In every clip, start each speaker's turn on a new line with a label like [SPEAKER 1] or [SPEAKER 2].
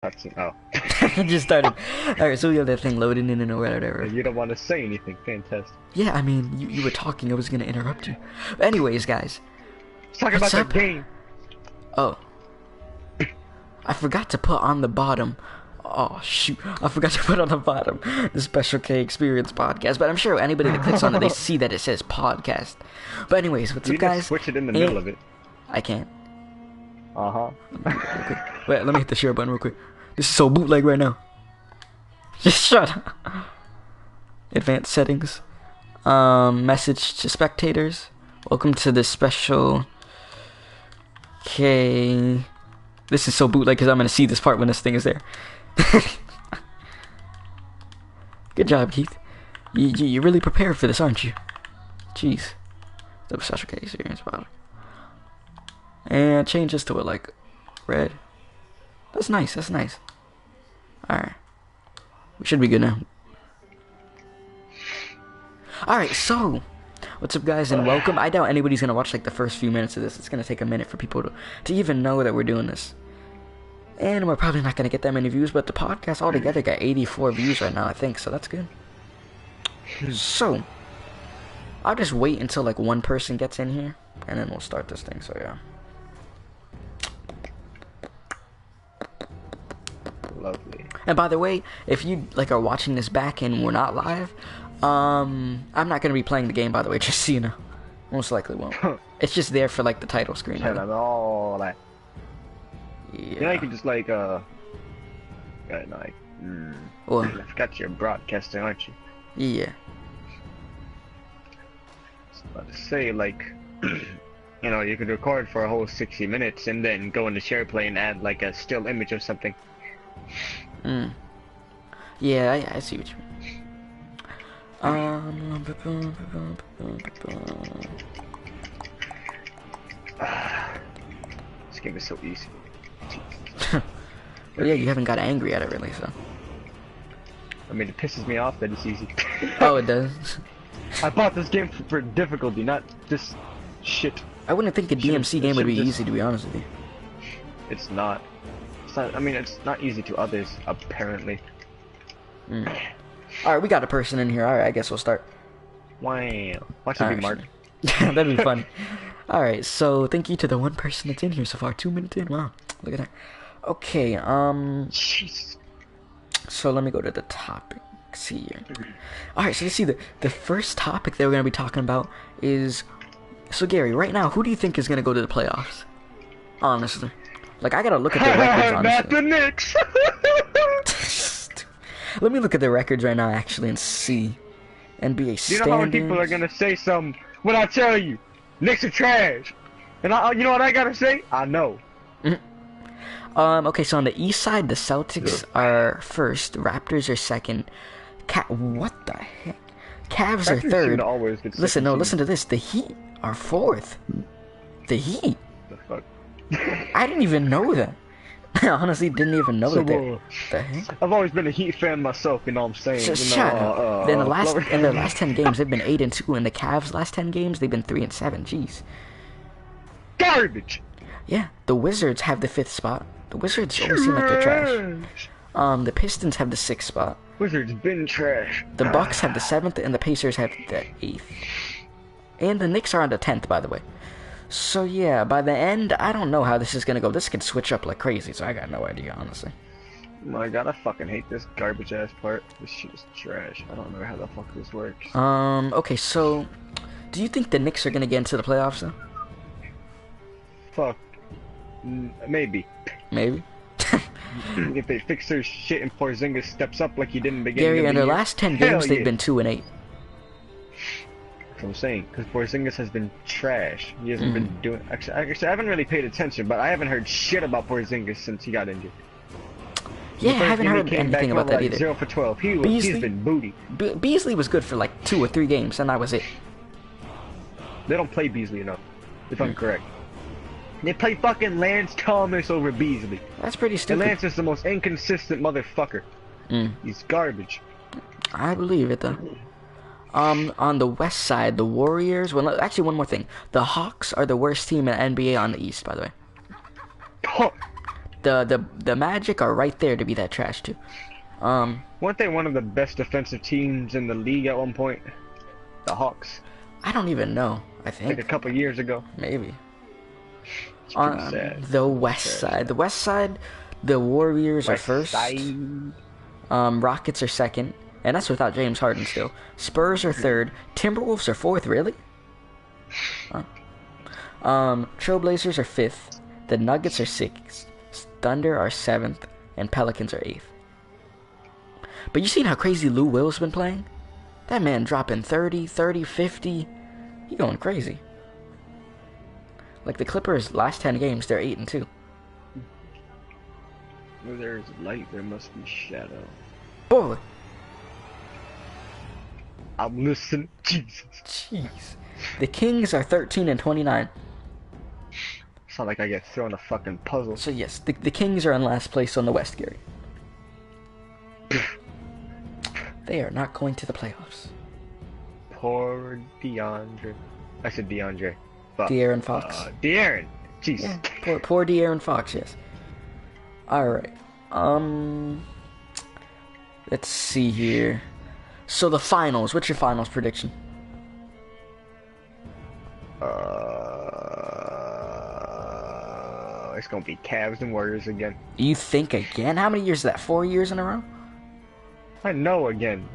[SPEAKER 1] Cutscene. Oh.
[SPEAKER 2] It just started. Alright, so we have that thing loading in and whatever.
[SPEAKER 1] You don't want to say anything. Fantastic.
[SPEAKER 2] Yeah, I mean, you were talking, I was gonna interrupt you. But anyways, guys.
[SPEAKER 1] Let's talk
[SPEAKER 2] What's
[SPEAKER 1] about
[SPEAKER 2] up?
[SPEAKER 1] the game.
[SPEAKER 2] Oh. I forgot to put on the bottom. Oh, shoot. I forgot to put on the bottom the Special K Experience podcast. But I'm sure anybody that clicks on it, they see that it says podcast. But anyways, what's
[SPEAKER 1] You
[SPEAKER 2] up,
[SPEAKER 1] just
[SPEAKER 2] guys?
[SPEAKER 1] switch it in the middle of it.
[SPEAKER 2] I can't.
[SPEAKER 1] Uh-huh.
[SPEAKER 2] Wait, let me hit the share button real quick. This is so bootleg right now. Just shut up. Advanced settings. Message to spectators. Welcome to the Special K. This is so bootleg because I'm going to see this part when this thing is there. Good job, Keith. You're really prepared for this, aren't you? Jeez. The Special K Experience bottom. And change this to what, like red? That's nice, that's nice. Alright. We should be good now. Alright, so what's up, guys, and welcome. I doubt anybody's gonna watch like the first few minutes of this. It's gonna take a minute for people to even know that we're doing this. And we're probably not gonna get that many views, but the podcast altogether got 84 views right now, I think, so that's good. So I'll just wait until like one person gets in here and then we'll start this thing, so yeah.
[SPEAKER 1] Lovely.
[SPEAKER 2] And by the way, if you like are watching this back and we're not live, I'm not gonna be playing the game, by the way, just so you know. Most likely won't. It's just there for like the title screen.
[SPEAKER 1] Shut up, all that.
[SPEAKER 2] Yeah.
[SPEAKER 1] You know, you can just like, well,
[SPEAKER 2] Well,
[SPEAKER 1] I forgot you're broadcasting, aren't you?
[SPEAKER 2] yeah.
[SPEAKER 1] I was about to say, like, you know, you could record for a whole 60 minutes and then go into SharePlay and add like a still image or something.
[SPEAKER 2] Yeah, I see what you mean.
[SPEAKER 1] This game is so easy.
[SPEAKER 2] Well, yeah, you haven't got angry at it really, so.
[SPEAKER 1] I mean, it pisses me off that it's easy.
[SPEAKER 2] Oh, it does.
[SPEAKER 1] I bought this game for difficulty, not this shit.
[SPEAKER 2] I wouldn't think a DMC game would be easy, to be honest with you.
[SPEAKER 1] It's not. It's not. I mean, it's not easy to others, apparently.
[SPEAKER 2] Alright, we got a person in here. Alright, I guess we'll start.
[SPEAKER 1] Wow. Watch it be Mark.
[SPEAKER 2] That'd be fun. Alright, so thank you to the one person that's in here so far. 2 minutes in. Wow. Look at that. Okay,
[SPEAKER 1] Jesus.
[SPEAKER 2] so let me go to the topics here. Alright, so let's see, the first topic that we're going to be talking about is... So, Gary, right now, who do you think is going to go to the playoffs? Honestly. Like, I gotta look at their records, honestly.
[SPEAKER 1] Not the Knicks!
[SPEAKER 2] Let me look at the records right now, actually, and see. NBA standings.
[SPEAKER 1] You know how many people are gonna say something when I tell you, Knicks are trash? And you know what I gotta say? I know.
[SPEAKER 2] Okay, so on the east side, the Celtics are first, Raptors are second, what the heck? Cavs are
[SPEAKER 1] Raptors seem
[SPEAKER 2] third.
[SPEAKER 1] to always get
[SPEAKER 2] Listen,
[SPEAKER 1] second
[SPEAKER 2] no,
[SPEAKER 1] seed.
[SPEAKER 2] listen to this. The Heat are fourth. The Heat?
[SPEAKER 1] The fuck?
[SPEAKER 2] I didn't even know that. I honestly didn't even know
[SPEAKER 1] So,
[SPEAKER 2] that. The heck?
[SPEAKER 1] I've always been a Heat fan myself, you know what I'm saying? You know,
[SPEAKER 2] Shut up. Then in the last 10 games, they've been 8-2. In the Cavs' last 10 games, they've been 3-7. Jeez.
[SPEAKER 1] Garbage!
[SPEAKER 2] Yeah, the Wizards have the 5th spot. The Wizards always seem like they're trash. The Pistons have the 6th spot.
[SPEAKER 1] Wizards been trash.
[SPEAKER 2] The Bucks have the 7th, and the Pacers have the 8th. And the Knicks are on the 10th, by the way. So yeah, by the end, I don't know how this is gonna go. This could switch up like crazy, so I got no idea, honestly.
[SPEAKER 1] My god, I fucking hate this garbage ass part. This shit is trash. I don't know how the fuck this works.
[SPEAKER 2] Okay, so do you think the Knicks are gonna get into the playoffs though?
[SPEAKER 1] Fuck. Maybe.
[SPEAKER 2] Maybe.
[SPEAKER 1] If they fix their shit and Porzingis steps up like he did in the beginning
[SPEAKER 2] Gary,
[SPEAKER 1] of
[SPEAKER 2] in
[SPEAKER 1] the
[SPEAKER 2] their
[SPEAKER 1] year.
[SPEAKER 2] last 10
[SPEAKER 1] Hell
[SPEAKER 2] games, they've
[SPEAKER 1] yeah.
[SPEAKER 2] been 2-8.
[SPEAKER 1] That's what I'm saying, because Porzingis has been trash. He hasn't been doing. Actually, I haven't really paid attention, but I haven't heard shit about Porzingis since he got injured.
[SPEAKER 2] Yeah, I
[SPEAKER 1] The first
[SPEAKER 2] haven't
[SPEAKER 1] game he
[SPEAKER 2] heard
[SPEAKER 1] came back
[SPEAKER 2] anything about
[SPEAKER 1] with,
[SPEAKER 2] that
[SPEAKER 1] like,
[SPEAKER 2] either.
[SPEAKER 1] 0 for 12. He's
[SPEAKER 2] Beasley?
[SPEAKER 1] been booty.
[SPEAKER 2] Beasley was good for like 2 or 3 games, and that was it.
[SPEAKER 1] They don't play Beasley enough, if I'm correct. They play fucking Lance Thomas over Beasley.
[SPEAKER 2] That's pretty
[SPEAKER 1] And
[SPEAKER 2] stupid.
[SPEAKER 1] Lance is the most inconsistent motherfucker. He's garbage.
[SPEAKER 2] I believe it though. On the west side, the Warriors. Well, actually, one more thing. The Hawks are the worst team in NBA on the East, by the way. The Magic are right there to be that trash too.
[SPEAKER 1] Weren't they one of the best defensive teams in the league at one point? The Hawks.
[SPEAKER 2] I don't even know. I
[SPEAKER 1] Like
[SPEAKER 2] think
[SPEAKER 1] a couple years ago.
[SPEAKER 2] maybe.
[SPEAKER 1] It's pretty
[SPEAKER 2] On
[SPEAKER 1] sad.
[SPEAKER 2] the West side, the Warriors are
[SPEAKER 1] West
[SPEAKER 2] first.
[SPEAKER 1] Side.
[SPEAKER 2] Rockets are second, and that's without James Harden still. Spurs are third. Timberwolves are fourth. Really? Huh. Trailblazers are fifth. The Nuggets are sixth. Thunder are seventh, and Pelicans are eighth. But you seen how crazy Lou Will's been playing? That man dropping 30, 50. He going crazy. Like the Clippers' last 10 games, they're 8-2.
[SPEAKER 1] Where there's light, there must be shadow.
[SPEAKER 2] Boy,
[SPEAKER 1] I'm listening. Jesus.
[SPEAKER 2] jeez. The Kings are 13-29.
[SPEAKER 1] Sound like I get thrown a fucking puzzle.
[SPEAKER 2] So yes, the Kings are in last place on the West, Gary. They are not going to the playoffs.
[SPEAKER 1] Poor DeAndre. I said DeAndre. Fuck.
[SPEAKER 2] De'Aaron Fox.
[SPEAKER 1] De'Aaron. Jeez.
[SPEAKER 2] Yeah, poor De'Aaron Fox, yes. Alright. Let's see here. So the finals, what's your finals prediction?
[SPEAKER 1] It's gonna be Cavs and Warriors again.
[SPEAKER 2] You think again? How many years is that? 4 years in a row?
[SPEAKER 1] I know again.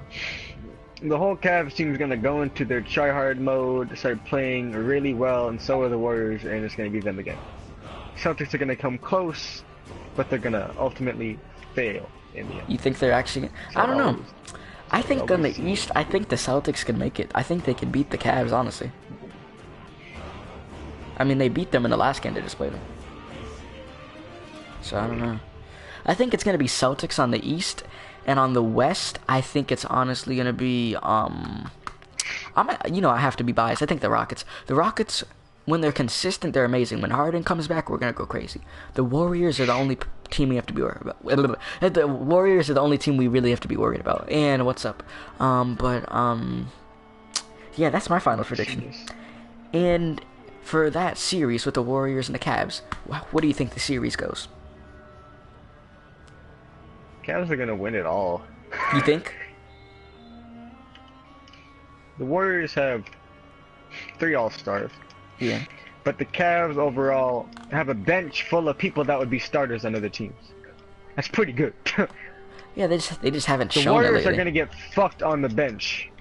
[SPEAKER 1] The whole Cavs team is gonna go into their try-hard mode, start playing really well, and so are the Warriors, and it's gonna be them again. Celtics are gonna come close, but they're gonna ultimately fail in the end.
[SPEAKER 2] You think they're actually...
[SPEAKER 1] So
[SPEAKER 2] I don't know.
[SPEAKER 1] always-
[SPEAKER 2] I think on the
[SPEAKER 1] always-
[SPEAKER 2] East, I think the Celtics can make it. I think they can beat the Cavs, honestly. I mean, they beat them in the last game they just played them. So, I don't know. I think it's going to be Celtics on the East, and on the West, I think it's honestly going to be, I have to be biased. I think the Rockets. The Rockets, when they're consistent, they're amazing. When Harden comes back, we're going to go crazy. The Warriors are the only team we have to be worried about. The Warriors are the only team we really have to be worried about. And what's up? Yeah, that's my final prediction. And for that series with the Warriors and the Cavs, what do you think the series goes?
[SPEAKER 1] Cavs are gonna win it all.
[SPEAKER 2] You think?
[SPEAKER 1] The Warriors have 3 All-Stars,
[SPEAKER 2] Yeah.
[SPEAKER 1] but the Cavs overall have a bench full of people that would be starters on other teams. That's pretty good.
[SPEAKER 2] Yeah, they just haven't
[SPEAKER 1] The
[SPEAKER 2] shown it
[SPEAKER 1] Warriors
[SPEAKER 2] lately.
[SPEAKER 1] are gonna get fucked on the bench,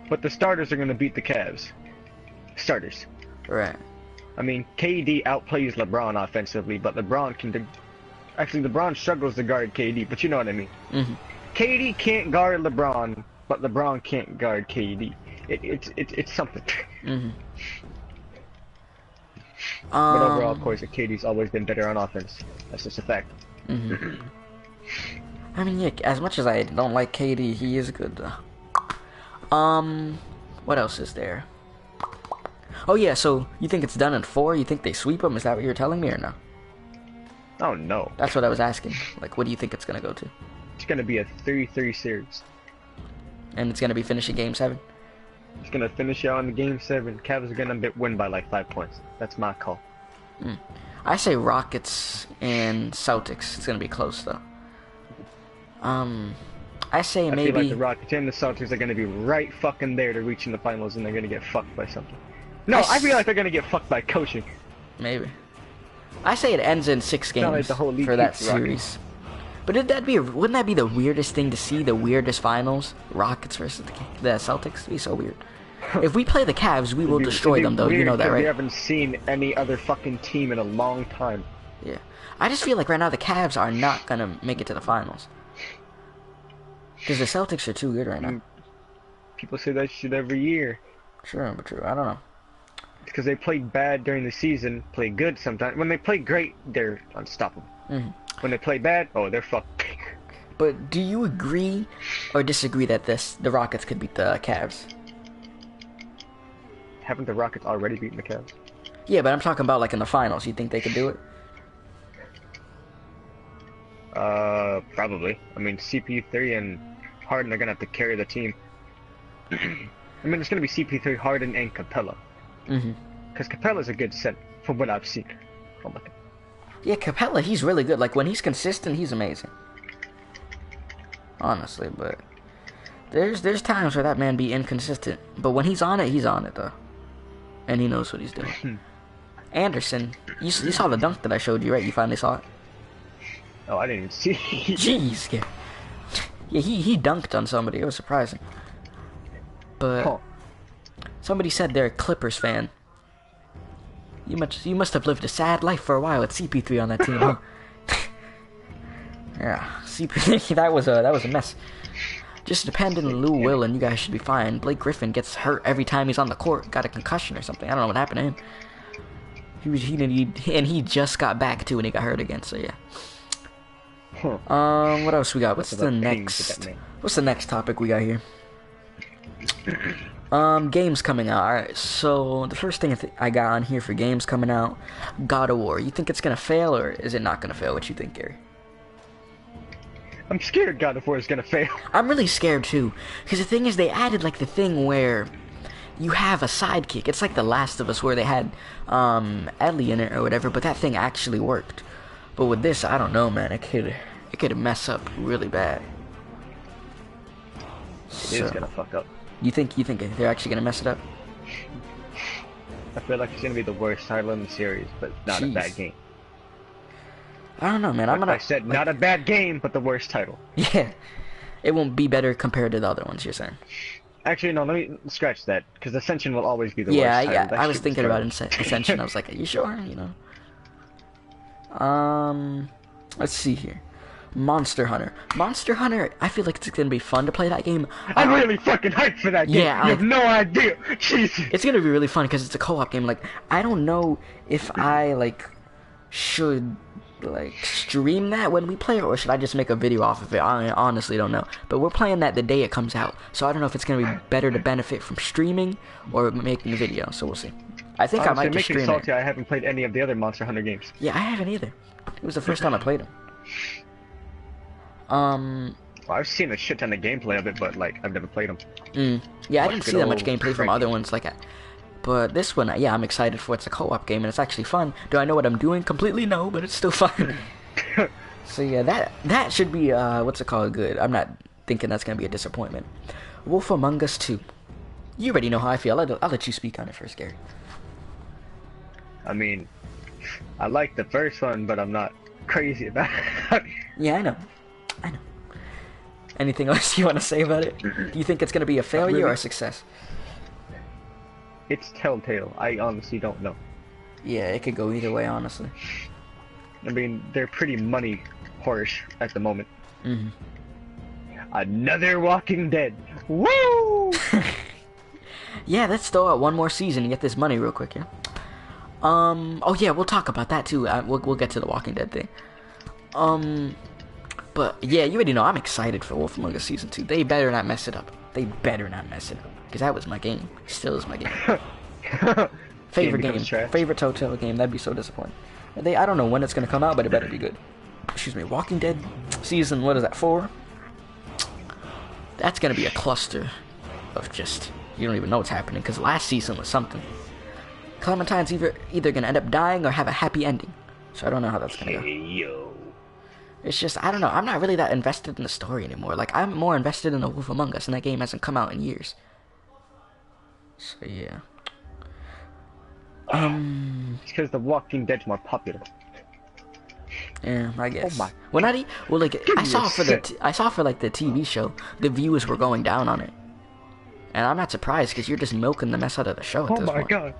[SPEAKER 1] but the starters are gonna beat the Cavs. Starters.
[SPEAKER 2] Right.
[SPEAKER 1] I mean, KD outplays LeBron offensively, but LeBron can... Actually, LeBron struggles to guard KD, but you know what I mean. KD can't guard LeBron, but LeBron can't guard KD. It's something. But overall, of course, KD's always been better on offense. That's just a fact.
[SPEAKER 2] I mean, yeah, as much as I don't like KD, he is good though. What else is there? Oh yeah, so you think it's done in 4? You think they sweep them? Is that what you're telling me or no?
[SPEAKER 1] Oh no.
[SPEAKER 2] That's what I was asking. Like, what do you think it's gonna go to?
[SPEAKER 1] It's gonna be a 3-3 series.
[SPEAKER 2] And it's gonna be finishing Game 7?
[SPEAKER 1] It's gonna finish out in the Game 7. Cavs are gonna win by like 5 points. That's my call.
[SPEAKER 2] I say Rockets and Celtics. It's gonna be close though. I say
[SPEAKER 1] I
[SPEAKER 2] maybe.
[SPEAKER 1] feel like the Rockets and the Celtics are gonna be right fucking there to reach in the finals, and they're gonna get fucked by something. No, I feel like they're gonna get fucked by coaching.
[SPEAKER 2] Maybe. I say it ends in 6 games
[SPEAKER 1] not like the whole league
[SPEAKER 2] for that
[SPEAKER 1] keeps rocking.
[SPEAKER 2] series. But wouldn't that be the weirdest thing to see? The weirdest finals? Rockets versus the Celtics? It'd be so weird. If we play the Cavs, we will
[SPEAKER 1] It'd be-
[SPEAKER 2] destroy
[SPEAKER 1] it'd be
[SPEAKER 2] them, though. You
[SPEAKER 1] weird
[SPEAKER 2] know that,
[SPEAKER 1] 'cause
[SPEAKER 2] right?
[SPEAKER 1] We haven't seen any other fucking team in a long time.
[SPEAKER 2] Yeah. I just feel like right now the Cavs are not gonna make it to the finals. Because the Celtics are too good right now.
[SPEAKER 1] People say that shit every year.
[SPEAKER 2] True, but true. I don't know.
[SPEAKER 1] Because they play bad during the season, play good sometimes. When they play great, they're unstoppable. When they play bad, oh, they're fucked.
[SPEAKER 2] But do you agree or disagree that the Rockets could beat the Cavs?
[SPEAKER 1] Haven't the Rockets already beaten the Cavs?
[SPEAKER 2] Yeah, but I'm talking about like in the finals. You think they could do it?
[SPEAKER 1] Probably. I mean, CP3 and Harden are gonna have to carry the team. I mean, it's gonna be CP3, Harden, and Capella. Because Capella's a good center, from what I've seen. Oh my God.
[SPEAKER 2] Yeah, Capella, he's really good. Like, when he's consistent, he's amazing. Honestly, but there's times where that man be inconsistent. But when he's on it, though. And he knows what he's doing. Anderson, you saw the dunk that I showed you, right? You finally saw it?
[SPEAKER 1] Oh, I didn't even see.
[SPEAKER 2] Jeez, yeah. Yeah, he dunked on somebody. It was surprising. But somebody said they're a Clippers fan. You must have lived a sad life for a while with CP3 on that team, huh? Yeah, CP3, that was a mess. Just depending on Lou Will and you guys should be fine. Blake Griffin gets hurt every time he's on the court. Got a concussion or something. I don't know what happened to him. He just got back too when he got hurt again. So yeah. What else we got? What's the next topic we got here? Games coming out. Alright, so the first thing I got on here for games coming out, God of War. You think it's gonna fail or is it not gonna fail? What you think, Gary?
[SPEAKER 1] I'm scared God of War is gonna fail.
[SPEAKER 2] I'm really scared too, because the thing is they added like the thing where you have a sidekick. It's like The Last of Us where they had Ellie in it or whatever, but that thing actually worked. But with this, I don't know, man. It could mess up really bad.
[SPEAKER 1] It is gonna fuck up.
[SPEAKER 2] You think they're actually gonna mess it up?
[SPEAKER 1] I feel like it's gonna be the worst title in the series, but not a bad game.
[SPEAKER 2] I don't know, man.
[SPEAKER 1] I said not a bad game, but the worst title.
[SPEAKER 2] Yeah, it won't be better compared to the other ones. You're saying? Let's
[SPEAKER 1] no, let me scratch that, because Ascension will always be the worst title.
[SPEAKER 2] Yeah, I was thinking about Ascension. I was like, are you sure? You know. Let's see here. Monster Hunter. Monster Hunter, I feel like it's gonna be fun to play that game.
[SPEAKER 1] I'm really fucking hyped for that game. Yeah, you have no idea. Jesus.
[SPEAKER 2] It's gonna be really fun because it's a co-op game. Like, I don't know if I should stream that when we play it, or should I just make a video off of it? I honestly don't know. But we're playing that the day it comes out, so I don't know if it's gonna be better to benefit from streaming or making a video. So we'll see. I think I might just stream
[SPEAKER 1] salty,
[SPEAKER 2] it.
[SPEAKER 1] I haven't played any of the other Monster Hunter games.
[SPEAKER 2] Yeah, I haven't either. It was the first time I played them.
[SPEAKER 1] Well, I've seen a shit ton of gameplay of it, but I've never played them.
[SPEAKER 2] Yeah, I didn't see that much gameplay from other ones but this one, yeah, I'm excited for. It's a co-op game and it's actually fun. Do I know what I'm doing? Completely no, but it's still fun. So yeah, that should be good. I'm not thinking that's gonna be a disappointment. Wolf Among Us 2. You already know how I feel. I'll let you speak on it first, Gary.
[SPEAKER 1] I mean, I like the first one, but I'm not crazy about it.
[SPEAKER 2] Yeah, I know. Anything else you want to say about it? Do you think it's going to be a failure or a success?
[SPEAKER 1] It's Telltale. I honestly don't know.
[SPEAKER 2] Yeah, it could go either way, honestly.
[SPEAKER 1] I mean, they're pretty money whorish at the moment.
[SPEAKER 2] Mm-hmm.
[SPEAKER 1] Another Walking Dead. Woo!
[SPEAKER 2] Yeah, let's throw out one more season and get this money real quick, yeah? Oh yeah, we'll talk about that too. We'll get to the Walking Dead thing. But yeah, you already know I'm excited for Wolf Among Us Season 2. They better not mess it up. Because that was my game. Still is my game. Favorite game. Favorite Telltale game. That'd be so disappointing. I don't know when it's gonna come out, but it better be good. Excuse me, Walking Dead Season, what is that, 4? That's gonna be a cluster of just, you don't even know what's happening, because last season was something. Clementine's either gonna end up dying or have a happy ending. So I don't know how that's gonna go.
[SPEAKER 1] Yo.
[SPEAKER 2] It's just, I don't know, I'm not really that invested in the story anymore. I'm more invested in The Wolf Among Us, and that game hasn't come out in years. So yeah.
[SPEAKER 1] It's because The Walking Dead's more popular.
[SPEAKER 2] Yeah, I guess.
[SPEAKER 1] Oh my.
[SPEAKER 2] I saw for the TV show, the views were going down on it. And I'm not surprised, because you're just milking the mess out of the show at this point.
[SPEAKER 1] Oh my god.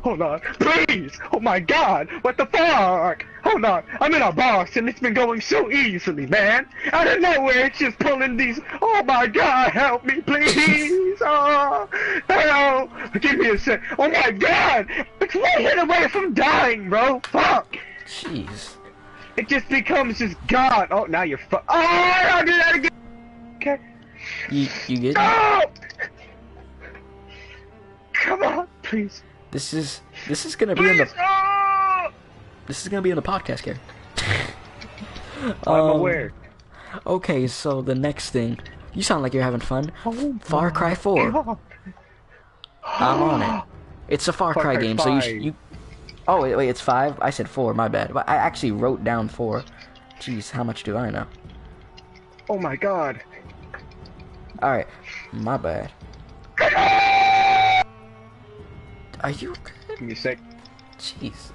[SPEAKER 1] Hold on, please! Oh my god! What the fuck? Hold on, I'm in a box and it's been going so easily, man! Out of nowhere, it's just pulling these. Oh my god, help me, please! Oh, help! Give me a sec. Oh my god! It's 1 hit away from dying, bro! Fuck!
[SPEAKER 2] Jeez.
[SPEAKER 1] It just becomes just god. Oh, now you're Oh, I'll do that again! Okay.
[SPEAKER 2] You get
[SPEAKER 1] No! Come on, please.
[SPEAKER 2] This is gonna be in the. This is gonna be in the podcast, Gary.
[SPEAKER 1] I'm aware.
[SPEAKER 2] Okay, so the next thing, you sound like you're having fun. Far Cry 4. I'm on it. It's a Far Cry game, 5. So Oh, wait, it's 5? I said 4, my bad. But I actually wrote down 4. Jeez, how much do I know?
[SPEAKER 1] Oh my god.
[SPEAKER 2] Alright, my bad. Are you good?
[SPEAKER 1] Give me a sec.
[SPEAKER 2] Jesus.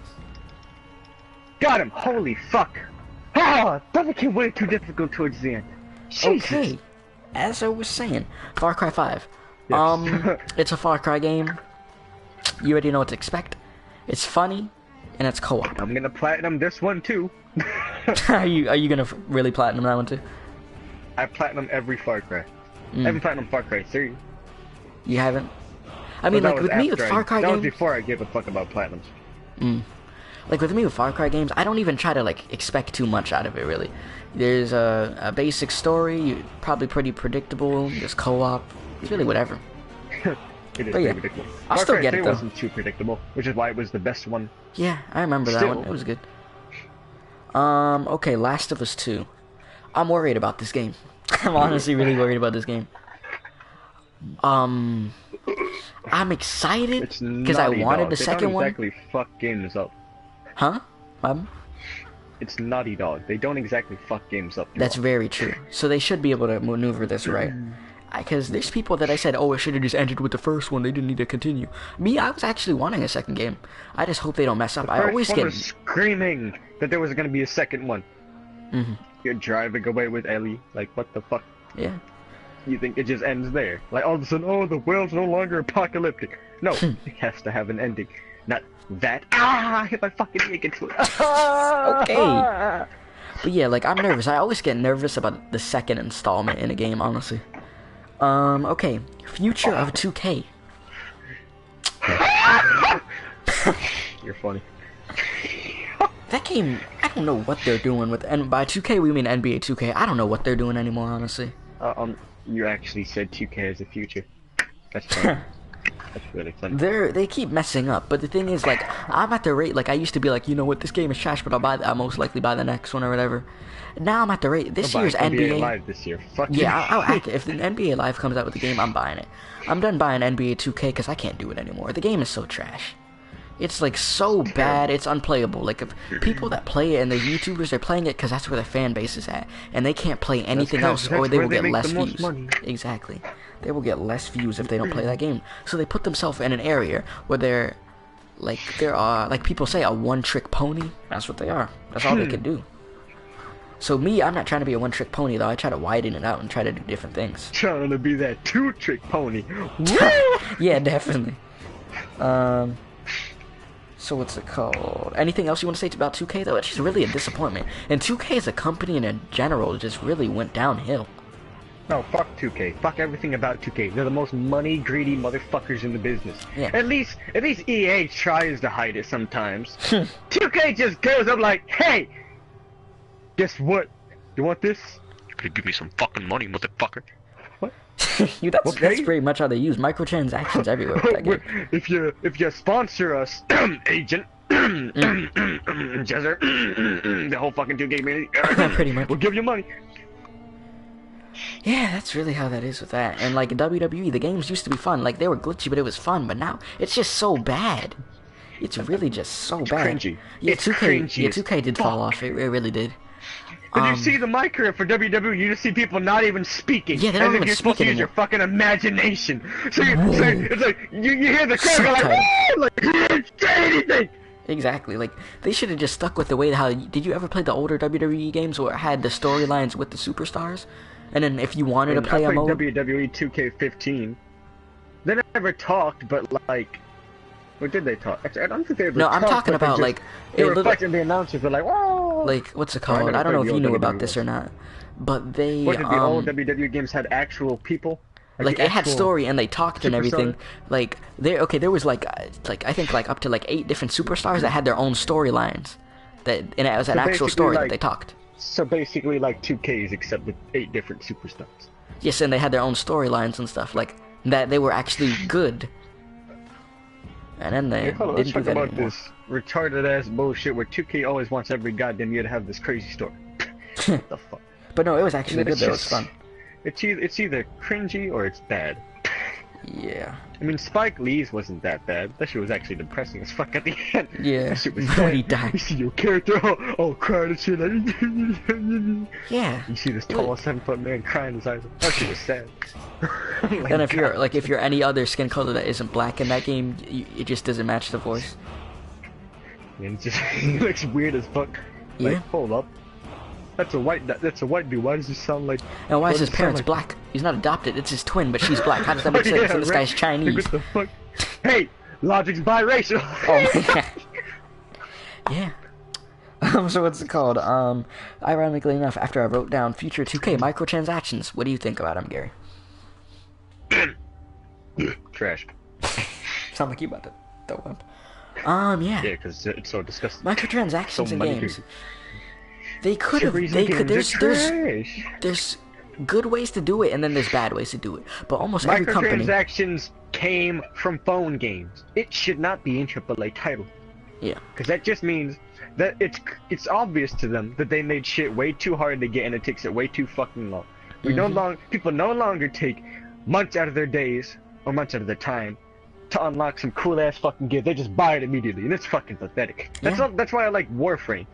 [SPEAKER 1] Got him! Holy fuck! Ah! That became way too difficult towards the end. Jesus.
[SPEAKER 2] Okay, as I was saying, Far Cry 5.
[SPEAKER 1] Yes.
[SPEAKER 2] It's a Far Cry game. You already know what to expect. It's funny, and it's co-op.
[SPEAKER 1] I'm gonna platinum this one too.
[SPEAKER 2] Are you gonna really platinum that one too?
[SPEAKER 1] I platinum every Far Cry. Every platinum Far Cry 3.
[SPEAKER 2] You haven't? I mean,
[SPEAKER 1] Well,
[SPEAKER 2] like
[SPEAKER 1] that
[SPEAKER 2] with
[SPEAKER 1] was
[SPEAKER 2] me with
[SPEAKER 1] after
[SPEAKER 2] Far Cry
[SPEAKER 1] That was
[SPEAKER 2] games,
[SPEAKER 1] before I gave a fuck about platinums.
[SPEAKER 2] like with me with Far Cry games, I don't even try to like expect too much out of it. Really, there's a basic story, probably pretty predictable. There's co-op. It's really whatever.
[SPEAKER 1] It is
[SPEAKER 2] But yeah,
[SPEAKER 1] pretty predictable.
[SPEAKER 2] I'll
[SPEAKER 1] Far
[SPEAKER 2] still
[SPEAKER 1] Cry
[SPEAKER 2] get
[SPEAKER 1] 3
[SPEAKER 2] it, though.
[SPEAKER 1] wasn't too predictable, which is why it was the best one.
[SPEAKER 2] Yeah, I remember that
[SPEAKER 1] Still.
[SPEAKER 2] one. It was good. Okay, Last of Us 2. I'm worried about this game. I'm honestly really worried about this game. I'm excited
[SPEAKER 1] It's
[SPEAKER 2] because I
[SPEAKER 1] Naughty
[SPEAKER 2] wanted
[SPEAKER 1] Dog.
[SPEAKER 2] the
[SPEAKER 1] They
[SPEAKER 2] second
[SPEAKER 1] don't
[SPEAKER 2] one.
[SPEAKER 1] exactly fuck games up.
[SPEAKER 2] Huh?
[SPEAKER 1] It's Naughty Dog. They don't exactly fuck games up.
[SPEAKER 2] That's very true. So they should be able to maneuver this right. Because there's people that I said, oh, it should have just ended with the first one. They didn't need to continue. Me, I was actually wanting a second game. I just hope they don't mess up. I always
[SPEAKER 1] First one
[SPEAKER 2] get...
[SPEAKER 1] was screaming that there was gonna be a second one. You're driving away with Ellie. Like, what the fuck?
[SPEAKER 2] Yeah.
[SPEAKER 1] You think it just ends there? Like, all of a sudden, oh, the world's no longer apocalyptic. No, it has to have an ending. Not that. Ah, I hit my fucking ear against it.
[SPEAKER 2] Okay. But yeah, like, I'm nervous. I always get nervous about the second installment in a game, honestly. Okay. Future of 2K.
[SPEAKER 1] You're funny.
[SPEAKER 2] That game, I don't know what they're doing with... And by 2K, we mean NBA 2K. I don't know what they're doing anymore, honestly.
[SPEAKER 1] You actually said 2K as the future. That's funny. That's really funny.
[SPEAKER 2] They keep messing up, but the thing is, like, I'm at the rate, like, I used to be like, you know what, this game is trash, but I'll most likely buy the next one or whatever. Now I'm at the rate, this year's NBA...
[SPEAKER 1] Live this year. Fuck
[SPEAKER 2] Yeah,
[SPEAKER 1] you.
[SPEAKER 2] I'll act it. If the NBA Live comes out with the game, I'm buying it. I'm done buying NBA 2K because I can't do it anymore. The game is so trash. It's, like, so bad, it's unplayable. Like, if people that play it and they're YouTubers, they're playing it because that's where their fan base is at. And they can't play anything else or they will get less views. Exactly. They will get less views if they don't play that game. So they put themselves in an area where they're, like, like people say, a one-trick pony. That's what they are. That's all they can do. So me, I'm not trying to be a one-trick pony, though. I try to widen it out and try to do different things.
[SPEAKER 1] Trying to be that two-trick pony.
[SPEAKER 2] Yeah, definitely. So what's it called? Anything else you want to say about 2K, though? It's just really a disappointment. And 2K as a company and in general just really went downhill.
[SPEAKER 1] No, fuck 2K. Fuck everything about 2K. They're the most money-greedy motherfuckers in the business.
[SPEAKER 2] Yeah.
[SPEAKER 1] At least EA tries to hide it sometimes. 2K just goes up like, hey! Guess what? You want this? You could give me some fucking money, motherfucker. What?
[SPEAKER 2] That's pretty much how they use microtransactions everywhere with that game.
[SPEAKER 1] If you sponsor us, agent, Jezzer, the whole fucking 2K community,
[SPEAKER 2] Pretty much.
[SPEAKER 1] we'll give you money.
[SPEAKER 2] Yeah, that's really how that is with that. And like WWE, the games used to be fun. Like they were glitchy, but it was fun. But now it's just so bad. It's really just so bad.
[SPEAKER 1] Cringy.
[SPEAKER 2] Yeah,
[SPEAKER 1] It's
[SPEAKER 2] 2K.
[SPEAKER 1] cringy
[SPEAKER 2] Yeah,
[SPEAKER 1] as
[SPEAKER 2] 2K did fall
[SPEAKER 1] fuck.
[SPEAKER 2] off. It really did.
[SPEAKER 1] Did you see the micro for WWE? You just see people not even speaking.
[SPEAKER 2] Yeah, they don't
[SPEAKER 1] as if
[SPEAKER 2] even
[SPEAKER 1] you're supposed
[SPEAKER 2] speak
[SPEAKER 1] to use your
[SPEAKER 2] anymore.
[SPEAKER 1] fucking imagination. So,
[SPEAKER 2] Whoa.
[SPEAKER 1] so it's like you hear the crowd go like,
[SPEAKER 2] Subtitle.
[SPEAKER 1] "Woo!" Like you didn't say anything.
[SPEAKER 2] Exactly. Like they should have just stuck with the way how. Did you ever play the older WWE games where it had the storylines with the superstars? And then if you wanted to
[SPEAKER 1] And
[SPEAKER 2] play
[SPEAKER 1] I
[SPEAKER 2] a
[SPEAKER 1] played
[SPEAKER 2] mode,
[SPEAKER 1] WWE 2K15. They never talked, but like, or did they talk? Actually, I don't think they ever
[SPEAKER 2] no,
[SPEAKER 1] talked.
[SPEAKER 2] I'm talking
[SPEAKER 1] but they
[SPEAKER 2] about
[SPEAKER 1] just-
[SPEAKER 2] like
[SPEAKER 1] they
[SPEAKER 2] it
[SPEAKER 1] were
[SPEAKER 2] looked
[SPEAKER 1] fighting the announcers. Were like, whoa!
[SPEAKER 2] like what's it
[SPEAKER 1] I
[SPEAKER 2] called?
[SPEAKER 1] never
[SPEAKER 2] I don't know
[SPEAKER 1] played
[SPEAKER 2] if
[SPEAKER 1] the
[SPEAKER 2] you
[SPEAKER 1] old
[SPEAKER 2] knew about
[SPEAKER 1] WWE
[SPEAKER 2] this or
[SPEAKER 1] ones.
[SPEAKER 2] not, but they
[SPEAKER 1] What did the old WWE games had actual people?
[SPEAKER 2] like
[SPEAKER 1] the
[SPEAKER 2] it had
[SPEAKER 1] actual
[SPEAKER 2] story and they talked and everything.
[SPEAKER 1] superstar?
[SPEAKER 2] Like there was like I think like up to like 8 different superstars that had their own storylines. And it was an
[SPEAKER 1] So
[SPEAKER 2] actual
[SPEAKER 1] basically,
[SPEAKER 2] story that
[SPEAKER 1] like-
[SPEAKER 2] they talked.
[SPEAKER 1] So basically, like 2Ks, except with 8 different superstars.
[SPEAKER 2] Yes, and they had their own storylines and stuff like that. They were actually good. And then they
[SPEAKER 1] Hey, hold on, let's
[SPEAKER 2] didn't do
[SPEAKER 1] talk
[SPEAKER 2] that
[SPEAKER 1] about
[SPEAKER 2] anymore.
[SPEAKER 1] this retarded ass bullshit where 2K always wants every goddamn year to have this crazy story. What the fuck?
[SPEAKER 2] But no, it was actually
[SPEAKER 1] And
[SPEAKER 2] good
[SPEAKER 1] it's
[SPEAKER 2] though. It was
[SPEAKER 1] just-
[SPEAKER 2] fun.
[SPEAKER 1] It's either cringy or it's bad.
[SPEAKER 2] Yeah.
[SPEAKER 1] I mean, Spike Lee's wasn't that bad. That shit was actually depressing as fuck at the end.
[SPEAKER 2] Yeah.
[SPEAKER 1] That shit was
[SPEAKER 2] When he
[SPEAKER 1] sad.
[SPEAKER 2] died.
[SPEAKER 1] You see your character all crying and shit. Like,
[SPEAKER 2] Yeah.
[SPEAKER 1] you see this tall 7-foot man crying his eyes. That shit was sad. Oh my
[SPEAKER 2] Then if you're
[SPEAKER 1] God.
[SPEAKER 2] like if you're any other skin color that isn't black in that game, it just doesn't match the voice.
[SPEAKER 1] Man, it's just he looks weird as fuck. Like,
[SPEAKER 2] Yeah.
[SPEAKER 1] hold up. That's a white dude. Why does he sound like?
[SPEAKER 2] And why
[SPEAKER 1] what
[SPEAKER 2] is his
[SPEAKER 1] does he sound
[SPEAKER 2] parents
[SPEAKER 1] like?
[SPEAKER 2] black? He's not adopted. It's his twin, but she's black. How does that make
[SPEAKER 1] Oh,
[SPEAKER 2] sense?
[SPEAKER 1] yeah,
[SPEAKER 2] And this
[SPEAKER 1] right.
[SPEAKER 2] guy's
[SPEAKER 1] Like,
[SPEAKER 2] Chinese.
[SPEAKER 1] what the fuck? Hey, Logic's biracial.
[SPEAKER 2] Oh my god. Yeah. So what's it called? Ironically enough, after I wrote down future 2K microtransactions, what do you think about them, Gary?
[SPEAKER 1] Trash.
[SPEAKER 2] Sound like you about to throw up. Yeah.
[SPEAKER 1] Yeah, because it's so disgusting.
[SPEAKER 2] Microtransactions
[SPEAKER 1] So
[SPEAKER 2] in
[SPEAKER 1] money
[SPEAKER 2] games.
[SPEAKER 1] greedy.
[SPEAKER 2] They could have.
[SPEAKER 1] Reason
[SPEAKER 2] They could.
[SPEAKER 1] games are trash.
[SPEAKER 2] There's good ways to do it, and then there's bad ways to do it. But almost every company.
[SPEAKER 1] Microtransactions came from phone games. It should not be in AAA title.
[SPEAKER 2] Yeah.
[SPEAKER 1] Because that just means that it's obvious to them that they made shit way too hard to get and it takes it way too fucking long. People no longer take months out of their days or months out of their time to unlock some cool ass fucking gear. They just buy it immediately, and it's fucking pathetic. That's why I like Warframe.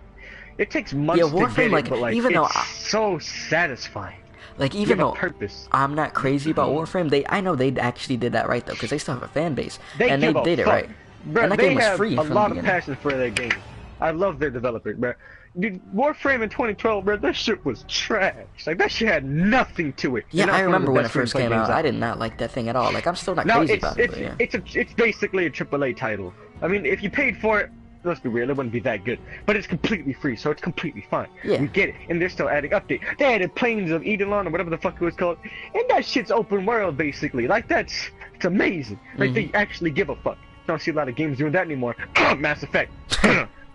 [SPEAKER 1] It takes months to
[SPEAKER 2] Warframe,
[SPEAKER 1] get
[SPEAKER 2] like,
[SPEAKER 1] it, but like
[SPEAKER 2] even though
[SPEAKER 1] it's so satisfying.
[SPEAKER 2] Like
[SPEAKER 1] You
[SPEAKER 2] even
[SPEAKER 1] have a
[SPEAKER 2] though
[SPEAKER 1] purpose.
[SPEAKER 2] I'm not crazy about Warframe, I know they actually did that right though, because they still have a fan base,
[SPEAKER 1] They
[SPEAKER 2] and they
[SPEAKER 1] give a
[SPEAKER 2] did it
[SPEAKER 1] fuck.
[SPEAKER 2] right.
[SPEAKER 1] Bro,
[SPEAKER 2] And that
[SPEAKER 1] they
[SPEAKER 2] game was
[SPEAKER 1] have
[SPEAKER 2] free
[SPEAKER 1] a
[SPEAKER 2] from
[SPEAKER 1] lot
[SPEAKER 2] the
[SPEAKER 1] of
[SPEAKER 2] beginning.
[SPEAKER 1] passion for their game. I love their developers, bro. Dude, Warframe in 2012, bro, that shit was trash. Like, that shit had nothing to it.
[SPEAKER 2] Yeah,
[SPEAKER 1] And that's
[SPEAKER 2] I
[SPEAKER 1] one of the
[SPEAKER 2] remember when it
[SPEAKER 1] best free
[SPEAKER 2] first
[SPEAKER 1] play
[SPEAKER 2] came
[SPEAKER 1] games
[SPEAKER 2] out. I did not like that thing at all. Like, I'm still not
[SPEAKER 1] No,
[SPEAKER 2] crazy
[SPEAKER 1] it's
[SPEAKER 2] about it. But yeah.
[SPEAKER 1] it's basically a AAA title. I mean, if you paid for it, let's be real, it wouldn't be that good. But it's completely free, so it's completely fine.
[SPEAKER 2] Yeah.
[SPEAKER 1] We get it, and they're still adding updates. They added Plains of Eidolon or whatever the fuck it was called, and that shit's open world basically. Like it's amazing. Like they actually give a fuck. Don't see a lot of games doing that anymore. Mass Effect.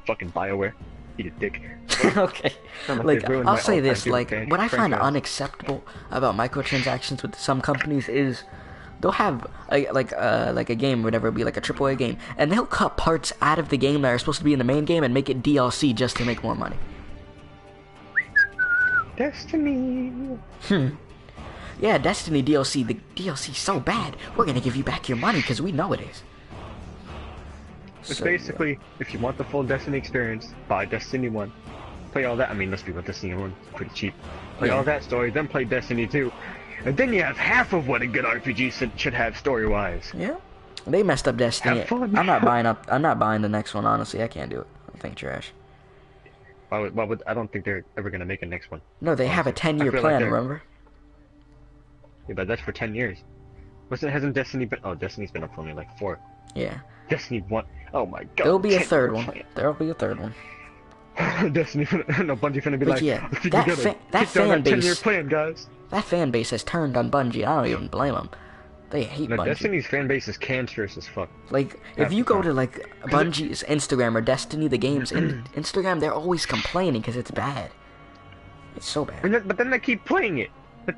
[SPEAKER 1] Fucking BioWare. Eat a dick.
[SPEAKER 2] Okay.
[SPEAKER 1] Sound
[SPEAKER 2] Like,
[SPEAKER 1] they ruined
[SPEAKER 2] I'll
[SPEAKER 1] my
[SPEAKER 2] say
[SPEAKER 1] all-time
[SPEAKER 2] this,
[SPEAKER 1] favorite
[SPEAKER 2] like, what I find
[SPEAKER 1] franchise.
[SPEAKER 2] unacceptable about microtransactions with some companies is they'll have like a game or whatever, be like a AAA game, and they'll cut parts out of the game that are supposed to be in the main game and make it DLC just to make more money.
[SPEAKER 1] Destiny.
[SPEAKER 2] Yeah, Destiny DLC, the DLC's so bad, we're gonna give you back your money because we know it is.
[SPEAKER 1] It's
[SPEAKER 2] So,
[SPEAKER 1] basically, if you want the full Destiny experience, buy Destiny 1. Play all that. I mean, let's be real, Destiny 1 is pretty cheap. Play
[SPEAKER 2] Yeah.
[SPEAKER 1] all that story, then play Destiny 2. And then you have half of what a good RPG should have story-wise.
[SPEAKER 2] yeah, they messed up Destiny.
[SPEAKER 1] Have fun.
[SPEAKER 2] I'm not buying the next one. Honestly, I can't do it. I think trash.
[SPEAKER 1] Why would, I don't think they're ever going to make a next one.
[SPEAKER 2] No, they have a
[SPEAKER 1] Honestly.
[SPEAKER 2] 10-year
[SPEAKER 1] I feel
[SPEAKER 2] plan.
[SPEAKER 1] like they're-
[SPEAKER 2] Remember?
[SPEAKER 1] Yeah, but that's for 10 years. Hasn't Destiny been... Oh, Destiny's been up for only like 4.
[SPEAKER 2] Yeah.
[SPEAKER 1] Destiny 1. Oh my god.
[SPEAKER 2] There'll be a
[SPEAKER 1] 10
[SPEAKER 2] third
[SPEAKER 1] year
[SPEAKER 2] one.
[SPEAKER 1] plan.
[SPEAKER 2] There'll be a third one.
[SPEAKER 1] Destiny, no, Bungie finna be
[SPEAKER 2] But
[SPEAKER 1] like,
[SPEAKER 2] yeah,
[SPEAKER 1] I think
[SPEAKER 2] that
[SPEAKER 1] we gotta
[SPEAKER 2] that
[SPEAKER 1] kick down
[SPEAKER 2] fan
[SPEAKER 1] that 10-year
[SPEAKER 2] base-
[SPEAKER 1] plan, guys.
[SPEAKER 2] That fan base has turned on Bungie. I don't even blame them. They hate
[SPEAKER 1] No,
[SPEAKER 2] Bungie.
[SPEAKER 1] Destiny's fan base is cancerous as fuck.
[SPEAKER 2] Like,
[SPEAKER 1] half
[SPEAKER 2] if you
[SPEAKER 1] the
[SPEAKER 2] go
[SPEAKER 1] time.
[SPEAKER 2] to like Bungie's Instagram or Destiny the game's Instagram, they're always complaining because it's bad. It's so bad.
[SPEAKER 1] But then they keep playing it.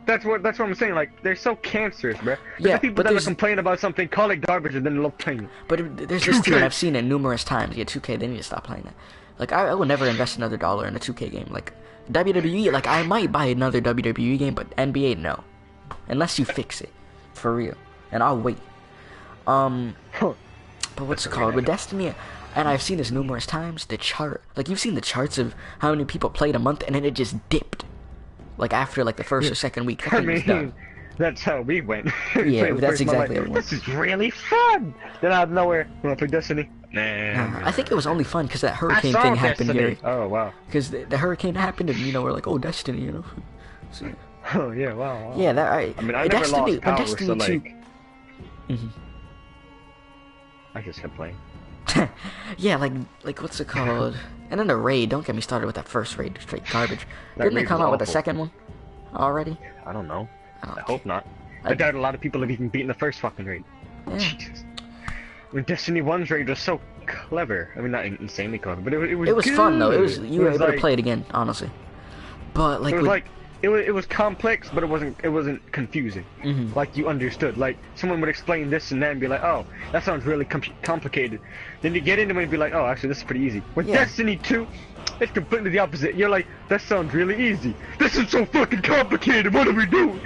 [SPEAKER 1] That's what I'm saying. Like, they're so cancerous, bruh.
[SPEAKER 2] Yeah,
[SPEAKER 1] The people
[SPEAKER 2] but
[SPEAKER 1] that will
[SPEAKER 2] there's-
[SPEAKER 1] complain about something, call it garbage, and then love playing it.
[SPEAKER 2] But there's this too,
[SPEAKER 1] 2K.
[SPEAKER 2] and I've seen it numerous times. Yeah, 2K, they need to stop playing that. Like, I will never invest another dollar in a 2K game. Like, WWE, like, I might buy another WWE game, but NBA, no. Unless you fix it. For real. And I'll wait. But what's it called? With Destiny, and I've seen this numerous times, the chart. Like, you've seen the charts of how many people played a month, and then it just dipped. Like, after, like, the first or second week. That
[SPEAKER 1] I
[SPEAKER 2] thing was
[SPEAKER 1] mean,
[SPEAKER 2] done.
[SPEAKER 1] that's how we went.
[SPEAKER 2] Yeah,
[SPEAKER 1] Played the
[SPEAKER 2] that's
[SPEAKER 1] first month,
[SPEAKER 2] exactly
[SPEAKER 1] like,
[SPEAKER 2] what it was.
[SPEAKER 1] This is really fun. Then out of nowhere, wanna play Destiny? Nah.
[SPEAKER 2] I think it was only fun because that
[SPEAKER 1] I
[SPEAKER 2] hurricane
[SPEAKER 1] saw
[SPEAKER 2] thing happened,
[SPEAKER 1] Destiny.
[SPEAKER 2] Gary.
[SPEAKER 1] Oh wow.
[SPEAKER 2] Because the hurricane happened, and, you know, we're like, oh, Destiny, you know. So,
[SPEAKER 1] Oh yeah, wow.
[SPEAKER 2] yeah, that,
[SPEAKER 1] I mean, I never
[SPEAKER 2] Destiny,
[SPEAKER 1] lost power,
[SPEAKER 2] Destiny
[SPEAKER 1] so
[SPEAKER 2] 2,
[SPEAKER 1] like,
[SPEAKER 2] Mhm.
[SPEAKER 1] I just kept playing.
[SPEAKER 2] Yeah, like what's it called? And then the raid. Don't get me started with that first raid. Straight garbage.
[SPEAKER 1] That
[SPEAKER 2] Didn't they
[SPEAKER 1] raid
[SPEAKER 2] come
[SPEAKER 1] was
[SPEAKER 2] out with a
[SPEAKER 1] awful.
[SPEAKER 2] second one already?
[SPEAKER 1] I don't know.
[SPEAKER 2] I don't
[SPEAKER 1] I hope not.
[SPEAKER 2] I-
[SPEAKER 1] I doubt a lot of people have even beaten the first fucking raid.
[SPEAKER 2] Yeah.
[SPEAKER 1] Jesus. I mean, Destiny 1's raid was so clever. I mean, not insanely clever, but it was
[SPEAKER 2] It was fun though. It was
[SPEAKER 1] good.
[SPEAKER 2] you were
[SPEAKER 1] It was
[SPEAKER 2] able to
[SPEAKER 1] like-
[SPEAKER 2] play it again, honestly. But like
[SPEAKER 1] It was
[SPEAKER 2] with,
[SPEAKER 1] like it was complex, but it wasn't confusing.
[SPEAKER 2] Mhm.
[SPEAKER 1] Like you understood. Like someone would explain this and that and be like, "Oh, that sounds really complicated." Then you get into it and be like, "Oh, actually, this is pretty easy." With
[SPEAKER 2] Yeah.
[SPEAKER 1] Destiny 2, it's completely the opposite. You're like, "That sounds really easy. This is so fucking complicated. What are we doing?"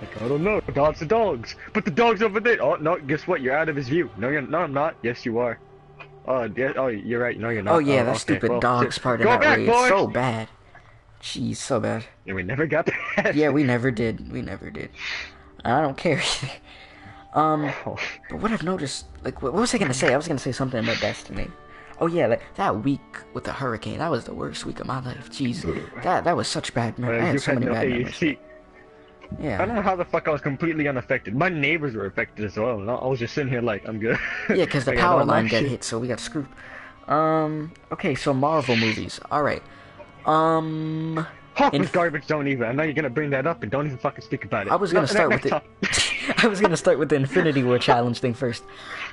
[SPEAKER 1] Like, I don't know. Dogs are dogs. But the dog's over there. Oh no! Guess what? You're out of his view. No, you're. No, I'm not. Yes, you are. Oh, yeah, oh, you're right. No, you're not.
[SPEAKER 2] Oh yeah, that
[SPEAKER 1] okay.
[SPEAKER 2] stupid
[SPEAKER 1] Well,
[SPEAKER 2] dog's part in
[SPEAKER 1] go
[SPEAKER 2] that
[SPEAKER 1] back,
[SPEAKER 2] raid.
[SPEAKER 1] boys!
[SPEAKER 2] So bad. Jeez, so bad.
[SPEAKER 1] Yeah, we never got past.
[SPEAKER 2] Yeah, we never did. We never did. I don't care either.
[SPEAKER 1] Oh.
[SPEAKER 2] But what I've noticed, like, what was I gonna say? I was gonna say something about Destiny. Oh yeah, like that week with the hurricane, that was the worst week of my life. Jeez, that was such bad memories. I had so many bad memories. Yeah.
[SPEAKER 1] I don't know how the fuck I was completely unaffected. My neighbors were affected as well, and I was just sitting here like, I'm good.
[SPEAKER 2] Yeah, because the
[SPEAKER 1] Like,
[SPEAKER 2] power
[SPEAKER 1] I don't
[SPEAKER 2] line
[SPEAKER 1] like
[SPEAKER 2] got
[SPEAKER 1] shit.
[SPEAKER 2] hit, so we got screwed. Okay, so Marvel movies. Alright.
[SPEAKER 1] Hawk was garbage, don't even. I know you're gonna bring that up, and don't even fucking speak about it.
[SPEAKER 2] I was gonna start with it. I was gonna start with the Infinity War challenge thing first.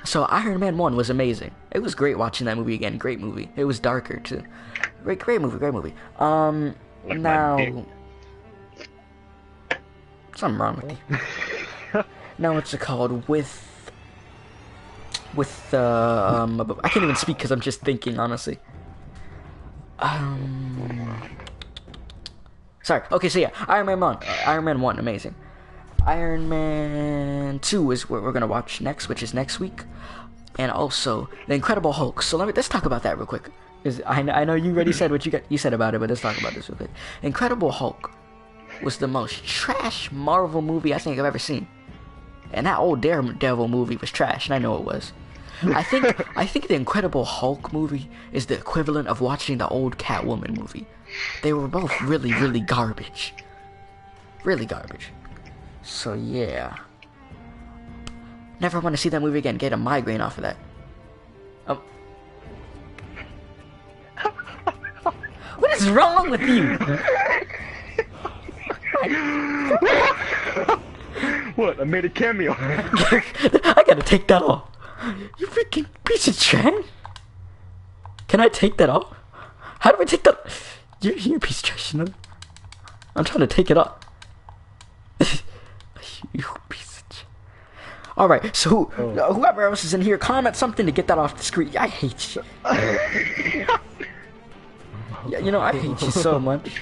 [SPEAKER 2] So Iron Man 1 was amazing. It was great watching that movie again. Great movie. It was darker too. Great movie. Great movie.
[SPEAKER 1] Like my dick.
[SPEAKER 2] Now something wrong with you. Now what's it called? With I can't even speak because I'm just thinking honestly. Sorry. Okay, so yeah, Iron Man 1, amazing. Iron Man 2 is what we're gonna watch next, which is next week, and also the Incredible Hulk. So let's talk about that real quick, because I know you already said what you said about it, but let's talk about this real quick. Incredible Hulk was the most trash Marvel movie I think I've ever seen, and that old Daredevil movie was trash, and I know it was. I think the Incredible Hulk movie is the equivalent of watching the old Catwoman movie. They were both really, really garbage. Really garbage. So yeah. Never want to see that movie again. Get a migraine off of that. What is wrong with you?
[SPEAKER 1] What? I made a cameo.
[SPEAKER 2] I gotta take that off. You freaking piece of trash. Can I take that off? How do I take that? You're a piece of trash, you know? I'm trying to take it off. You piece of trash. Alright, so whoever else is in here, comment something to get that off the screen. I hate you. Yeah, you know, I hate you so much.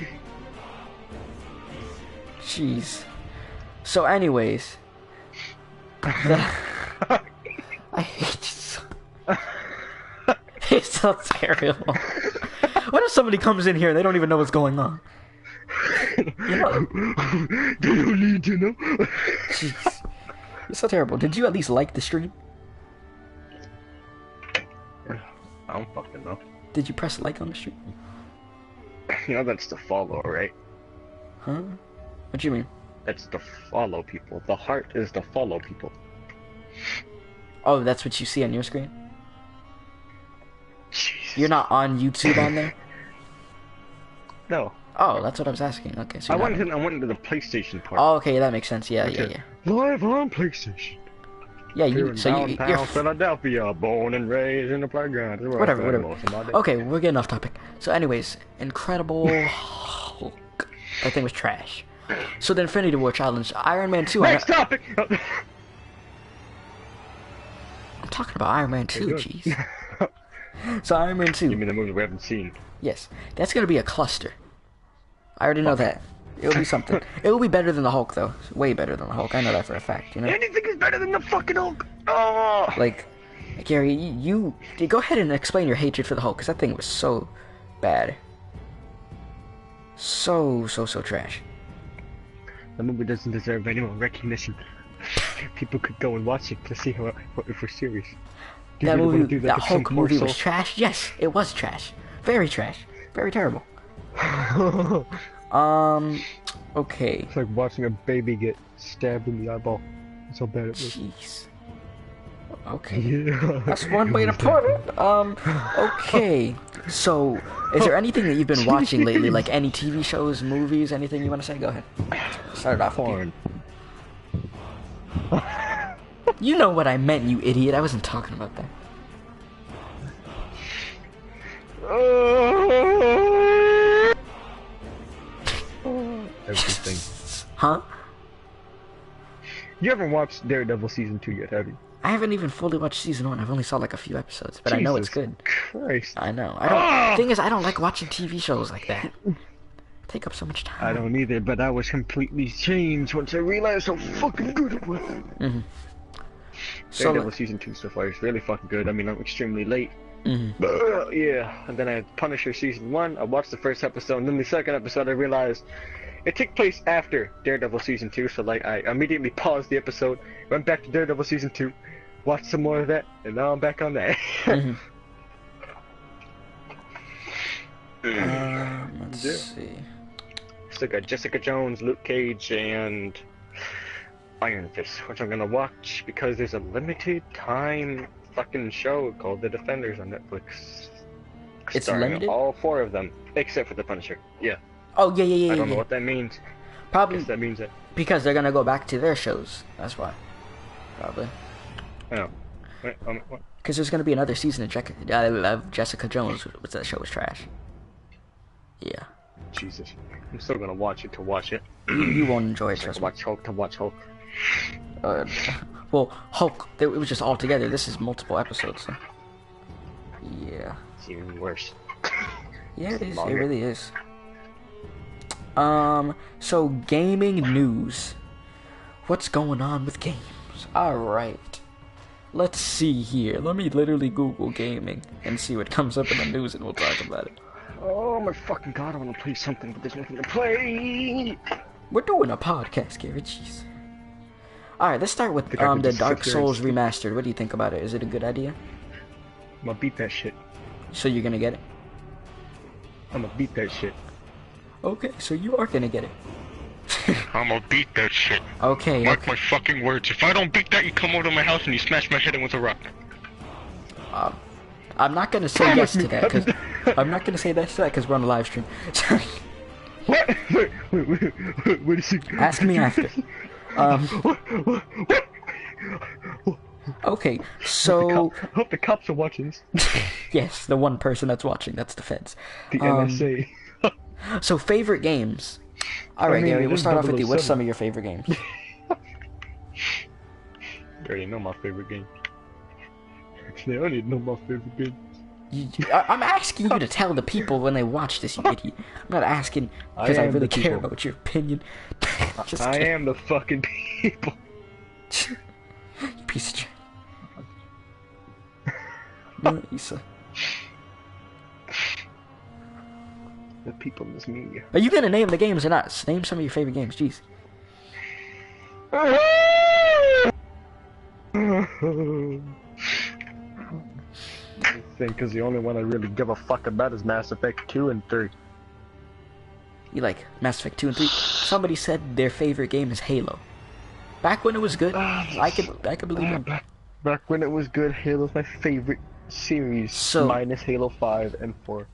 [SPEAKER 2] Jeez. So anyways. I hate you so. It's so terrible. What if somebody comes in here and they don't even know what's going on? You know?
[SPEAKER 1] Do you need to know?
[SPEAKER 2] Jeez. It's so terrible. Did you at least like the stream?
[SPEAKER 1] I don't fucking know.
[SPEAKER 2] Did you press like on the stream?
[SPEAKER 1] You know that's the follow, right?
[SPEAKER 2] Huh? What do you mean?
[SPEAKER 1] That's the follow people. The heart is the follow people.
[SPEAKER 2] Oh, that's what you see on your screen?
[SPEAKER 1] Jesus.
[SPEAKER 2] You're not on YouTube on there?
[SPEAKER 1] No.
[SPEAKER 2] Oh, that's what I was asking. Okay, so
[SPEAKER 1] I
[SPEAKER 2] you're
[SPEAKER 1] went
[SPEAKER 2] not...
[SPEAKER 1] into the PlayStation part.
[SPEAKER 2] Oh, okay, that makes sense. Yeah, yeah.
[SPEAKER 1] Live on PlayStation.
[SPEAKER 2] Yeah,
[SPEAKER 1] Here
[SPEAKER 2] you.
[SPEAKER 1] in
[SPEAKER 2] So
[SPEAKER 1] downtown
[SPEAKER 2] you're.
[SPEAKER 1] Philadelphia, born and raised in the playground.
[SPEAKER 2] Whatever. Okay, we're getting off topic. So, anyways, Incredible Hulk. That thing was trash. So, the Infinity War challenge, Iron Man 2.
[SPEAKER 1] Next topic.
[SPEAKER 2] I'm talking about Iron Man 2. Jeez. So, Iron Man 2.
[SPEAKER 1] You mean the movie we haven't seen?
[SPEAKER 2] Yes, that's gonna be a cluster. I already know that. It'll be something. It will be better than the Hulk, though. Way better than the Hulk. I know that for a fact. You know.
[SPEAKER 1] Anything is better than the fucking Hulk. Oh.
[SPEAKER 2] Like, Gary, you go ahead and explain your hatred for the Hulk, because that thing was so bad. So trash.
[SPEAKER 1] The movie doesn't deserve any more recognition. People could go and watch it to see if we're serious.
[SPEAKER 2] That movie, that Hulk movie was trash. Yes, it was trash. Very trash. Very terrible. Okay.
[SPEAKER 1] It's like watching a baby get stabbed in the eyeball. That's how bad it was.
[SPEAKER 2] Jeez. Okay.
[SPEAKER 1] Yeah.
[SPEAKER 2] That's one way to put it. Okay. So, is there anything that you've been watching lately? Like any TV shows, movies, anything you want to say? Go ahead. Start it off.
[SPEAKER 1] Porn.
[SPEAKER 2] You know what I meant, you idiot. I wasn't talking about that.
[SPEAKER 1] Everything.
[SPEAKER 2] Huh?
[SPEAKER 1] You haven't watched Daredevil season 2 yet, have you?
[SPEAKER 2] I haven't even fully watched season 1. I've only saw like a few episodes, but I know it's good.
[SPEAKER 1] Christ.
[SPEAKER 2] I know. I don't. Thing is, I don't like watching TV shows like that. take up so much time.
[SPEAKER 1] I don't either, but I was completely changed once I realized how fucking good it was.
[SPEAKER 2] Mm-hmm.
[SPEAKER 1] Daredevil season 2 so far is really fucking good. I mean, I'm extremely late.
[SPEAKER 2] Mm-hmm.
[SPEAKER 1] Yeah, and then I had Punisher season 1. I watched the first episode, and then the second episode I realized it took place after Daredevil season 2. So like, I immediately paused the episode, went back to Daredevil season 2, watched some more of that, and now I'm back on that.
[SPEAKER 2] Mm-hmm. Let's see.
[SPEAKER 1] Still got Jessica Jones, Luke Cage, and Iron Fist, which I'm gonna watch because there's a limited time fucking show called The Defenders on Netflix.
[SPEAKER 2] It's
[SPEAKER 1] starring
[SPEAKER 2] limited?
[SPEAKER 1] all 4 of them, except for the Punisher. Yeah.
[SPEAKER 2] Oh yeah.
[SPEAKER 1] I don't know what that means.
[SPEAKER 2] Probably
[SPEAKER 1] Guess that means that.
[SPEAKER 2] because they're gonna go back to their shows. That's why. Probably.
[SPEAKER 1] Oh. Wait, what?
[SPEAKER 2] Because there's gonna be another season of Jessica Jones. Which that show was trash. Yeah.
[SPEAKER 1] Jesus. I'm still gonna watch it to watch it.
[SPEAKER 2] You won't enjoy it.
[SPEAKER 1] Just
[SPEAKER 2] Trust
[SPEAKER 1] like
[SPEAKER 2] me.
[SPEAKER 1] watch Hulk to watch Hulk.
[SPEAKER 2] Well, Hulk. It was just all together. This is multiple episodes. So. Yeah.
[SPEAKER 1] It's even worse.
[SPEAKER 2] Yeah, it is. It
[SPEAKER 1] Longer.
[SPEAKER 2] really is. So gaming news. What's going on with games? Alright. Let's see here. Let me literally Google gaming and see what comes up in the news and we'll talk about it.
[SPEAKER 1] Oh my fucking god, I wanna play something, but there's nothing to play!
[SPEAKER 2] We're doing a podcast, Gary. Jeez. Alright, let's start with
[SPEAKER 1] Think I could
[SPEAKER 2] the
[SPEAKER 1] just
[SPEAKER 2] Dark
[SPEAKER 1] sit there and
[SPEAKER 2] Souls
[SPEAKER 1] sleep.
[SPEAKER 2] remastered. What do you think about it? Is it a good idea?
[SPEAKER 1] I'm gonna beat that shit.
[SPEAKER 2] So you're gonna get it?
[SPEAKER 1] I'm gonna beat that shit.
[SPEAKER 2] Okay, so you are gonna get it.
[SPEAKER 3] I'm gonna beat that shit.
[SPEAKER 2] Okay,
[SPEAKER 3] Mark
[SPEAKER 2] okay.
[SPEAKER 3] my fucking words. If I don't beat that, you come over to my house and you smash my head in with a rock.
[SPEAKER 2] I'm not gonna say yes to that, because I'm not gonna say yes to that because we're on a live stream.
[SPEAKER 1] What? Wait a second.
[SPEAKER 2] Ask me after.
[SPEAKER 1] What?
[SPEAKER 2] Okay, so
[SPEAKER 1] I hope the cops are watching this.
[SPEAKER 2] yes, the one person that's watching, that's the feds.
[SPEAKER 1] The NSA.
[SPEAKER 2] So favorite games. All right,
[SPEAKER 1] mean,
[SPEAKER 2] Gary,
[SPEAKER 1] it
[SPEAKER 2] we'll
[SPEAKER 1] is
[SPEAKER 2] start off with you. What's
[SPEAKER 1] 007.
[SPEAKER 2] some of your favorite games?
[SPEAKER 1] You already know my favorite game. Actually, I don't even know my favorite game.
[SPEAKER 2] I'm asking you to tell the people when they watch this, you idiot. I'm not asking because I
[SPEAKER 1] am
[SPEAKER 2] really
[SPEAKER 1] the
[SPEAKER 2] care
[SPEAKER 1] people.
[SPEAKER 2] about your opinion. Just
[SPEAKER 1] I
[SPEAKER 2] kidding.
[SPEAKER 1] am the fucking people.
[SPEAKER 2] You piece of shit. No, Issa.
[SPEAKER 1] The people is me.
[SPEAKER 2] Are you gonna name the games or not? Name some of your favorite games, jeez.
[SPEAKER 1] I think because the only one I really give a fuck about is Mass Effect 2 and 3.
[SPEAKER 2] You like Mass Effect 2 and 3? Somebody said their favorite game is Halo. Back when it was good, I could believe it.
[SPEAKER 1] Back when it was good, Halo's my favorite series,
[SPEAKER 2] So-
[SPEAKER 1] minus Halo 5 and 4.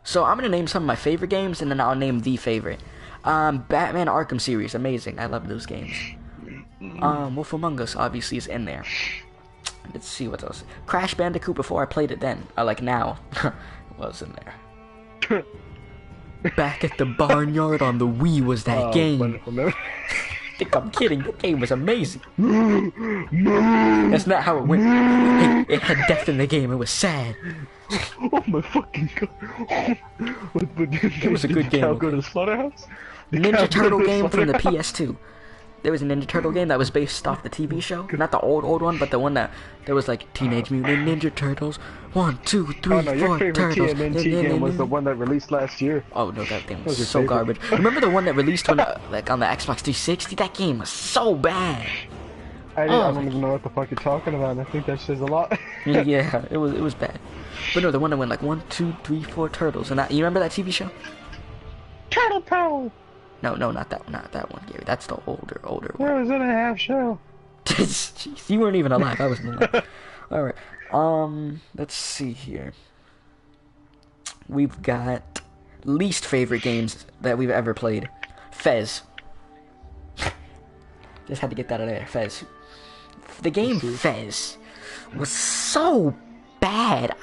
[SPEAKER 2] So I'm gonna name some of my favorite games, and then I'll name the favorite. Batman Arkham series, amazing. I love those games. Wolf Among Us obviously is in there. Let's see what else. Crash Bandicoot before I played it then. I like now. It was in there. Back at the barnyard on the Wii was that game.
[SPEAKER 1] Remember?
[SPEAKER 2] I think I'm kidding. That game was amazing. That's not how it went. Hey, it had death in the game. It was sad.
[SPEAKER 1] Oh my fucking god. It
[SPEAKER 2] was a good game,
[SPEAKER 1] Cow
[SPEAKER 2] okay.
[SPEAKER 1] go to the slaughterhouse? The cow
[SPEAKER 2] Ninja
[SPEAKER 1] go to
[SPEAKER 2] Turtle
[SPEAKER 1] the
[SPEAKER 2] game from the
[SPEAKER 1] slaughterhouse?
[SPEAKER 2] PS2. There was a Ninja Turtle game that was based off the TV show. Not the old one, but the one that there was like Teenage Mutant Ninja Turtles. 1, 2, 3,
[SPEAKER 1] Oh no, your
[SPEAKER 2] 4
[SPEAKER 1] favorite
[SPEAKER 2] turtles.
[SPEAKER 1] TMNT game was the one that released last year.
[SPEAKER 2] Oh no, that game
[SPEAKER 1] was
[SPEAKER 2] was
[SPEAKER 1] your
[SPEAKER 2] so
[SPEAKER 1] favorite?
[SPEAKER 2] garbage. Remember the one that released when like on the Xbox 360? That game was so bad.
[SPEAKER 1] I
[SPEAKER 2] Oh,
[SPEAKER 1] don't even know what the fuck you're talking about, and I think that says a lot.
[SPEAKER 2] Yeah, it was bad. But no, the one that went like 1, 2, 3, 4 turtles. And that, you remember that TV show?
[SPEAKER 1] Turtle Power!
[SPEAKER 2] No, not that one, Gary. That's the older one.
[SPEAKER 1] Where was it a half show?
[SPEAKER 2] Jeez, you weren't even alive. I wasn't alive. All right. Let's see here. We've got least favorite games that we've ever played. Fez. Just had to get that out of there. Fez. The game Fez was so bad.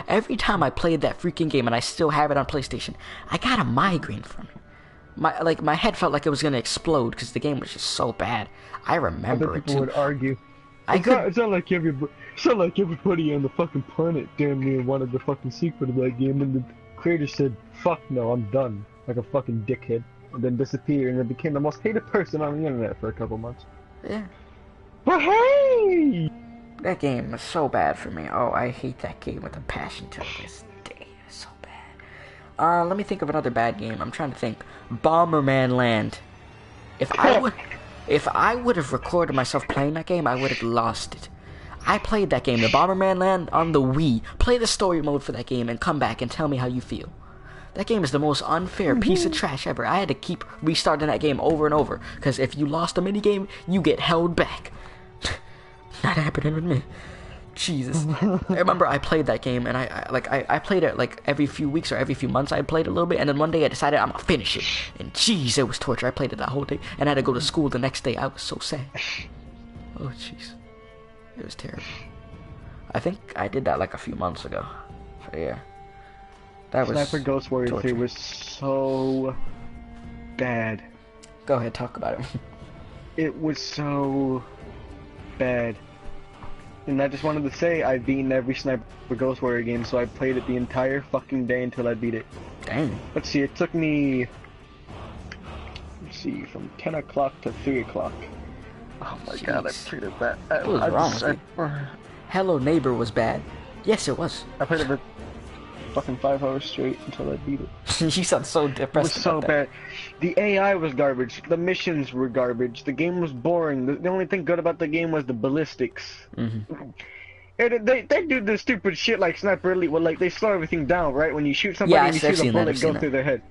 [SPEAKER 2] Every time I played that freaking game, and I still have it on PlayStation, I got a migraine from it. My head felt like it was gonna explode because the game was just so bad. I remember
[SPEAKER 1] Other
[SPEAKER 2] it
[SPEAKER 1] people
[SPEAKER 2] too.
[SPEAKER 1] would argue.
[SPEAKER 2] I
[SPEAKER 1] It's not like everybody on the fucking planet damn near wanted the fucking secret of that game, and the creator said, "Fuck no, I'm done." like a fucking dickhead, and then disappeared, and then became the most hated person on the internet for a couple months.
[SPEAKER 2] Yeah.
[SPEAKER 1] But hey!
[SPEAKER 2] That game was so bad for me. Oh, I hate that game with a passion till this day. It's so bad. Let me think of another bad game. I'm trying to think. Bomberman Land. If I would have recorded myself playing that game, I would have lost it. I played that game, the Bomberman Land, on the Wii. Play the story mode for that game and come back and tell me how you feel. That game is the most unfair piece of trash ever. I had to keep restarting that game over and over, because if you lost a minigame, you get held back. Not happening with me. Jesus. I remember I played that game, and I played it like every few weeks or every few months. I played it a little bit, and then one day I decided I'm gonna finish it. And jeez, it was torture. I played it that whole day, and I had to go to school the next day. I was so sad. Oh jeez. It was terrible. I think I did that like a few months ago. So yeah. That was
[SPEAKER 1] Sniper Ghost Warrior 3 was so bad.
[SPEAKER 2] Go ahead, talk about it.
[SPEAKER 1] It was so bad. And I just wanted to say I've beaten every Sniper Ghost Warrior game, so I played it the entire fucking day until I beat it.
[SPEAKER 2] Dang.
[SPEAKER 1] Let's see, it took me, from 10 o'clock to 3 o'clock. Oh my god, I played it bad.
[SPEAKER 2] What was wrong with you? Hello Neighbor was bad. Yes, it was.
[SPEAKER 1] I played it for fucking 5 hours straight until I beat it.
[SPEAKER 2] You sound so
[SPEAKER 1] It
[SPEAKER 2] depressed.
[SPEAKER 1] was so
[SPEAKER 2] about
[SPEAKER 1] bad. The AI was garbage. The missions were garbage. The game was boring. The only thing good about the game was the ballistics.
[SPEAKER 2] Mm-hmm.
[SPEAKER 1] And they do this stupid shit like Sniper Elite, where like they slow everything down, right? When you shoot somebody
[SPEAKER 2] Yeah,
[SPEAKER 1] and you
[SPEAKER 2] I've
[SPEAKER 1] see the
[SPEAKER 2] seen that,
[SPEAKER 1] bullet
[SPEAKER 2] I've
[SPEAKER 1] go
[SPEAKER 2] seen
[SPEAKER 1] through their head.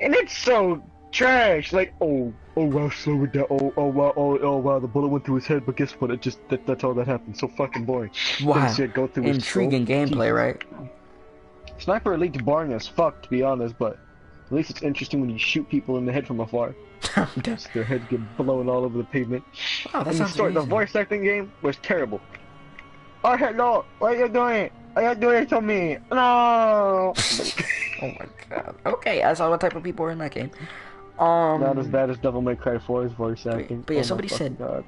[SPEAKER 1] And it's so trash. Like, oh wow, slow it down. Oh wow, the bullet went through his head, but guess what? It just that's all that happened. So fucking boring.
[SPEAKER 2] Wow.
[SPEAKER 1] Then see it go through his
[SPEAKER 2] Intriguing
[SPEAKER 1] throat.
[SPEAKER 2] gameplay, right?
[SPEAKER 1] Sniper Elite's boring as fuck, to be honest, but at least it's interesting when you shoot people in the head from afar. Just their heads get blown all over the pavement.
[SPEAKER 2] Oh, that
[SPEAKER 1] And
[SPEAKER 2] sounds
[SPEAKER 1] the
[SPEAKER 2] amazing.
[SPEAKER 1] voice acting game was terrible. Oh hello, what are you doing? What are you doing to me? No!
[SPEAKER 2] Oh my god. Okay, I saw what type of people were in that game.
[SPEAKER 1] Not as bad as Devil May Cry 4's voice acting.
[SPEAKER 2] but yeah,
[SPEAKER 1] Oh my
[SPEAKER 2] somebody
[SPEAKER 1] fucking
[SPEAKER 2] said
[SPEAKER 1] God.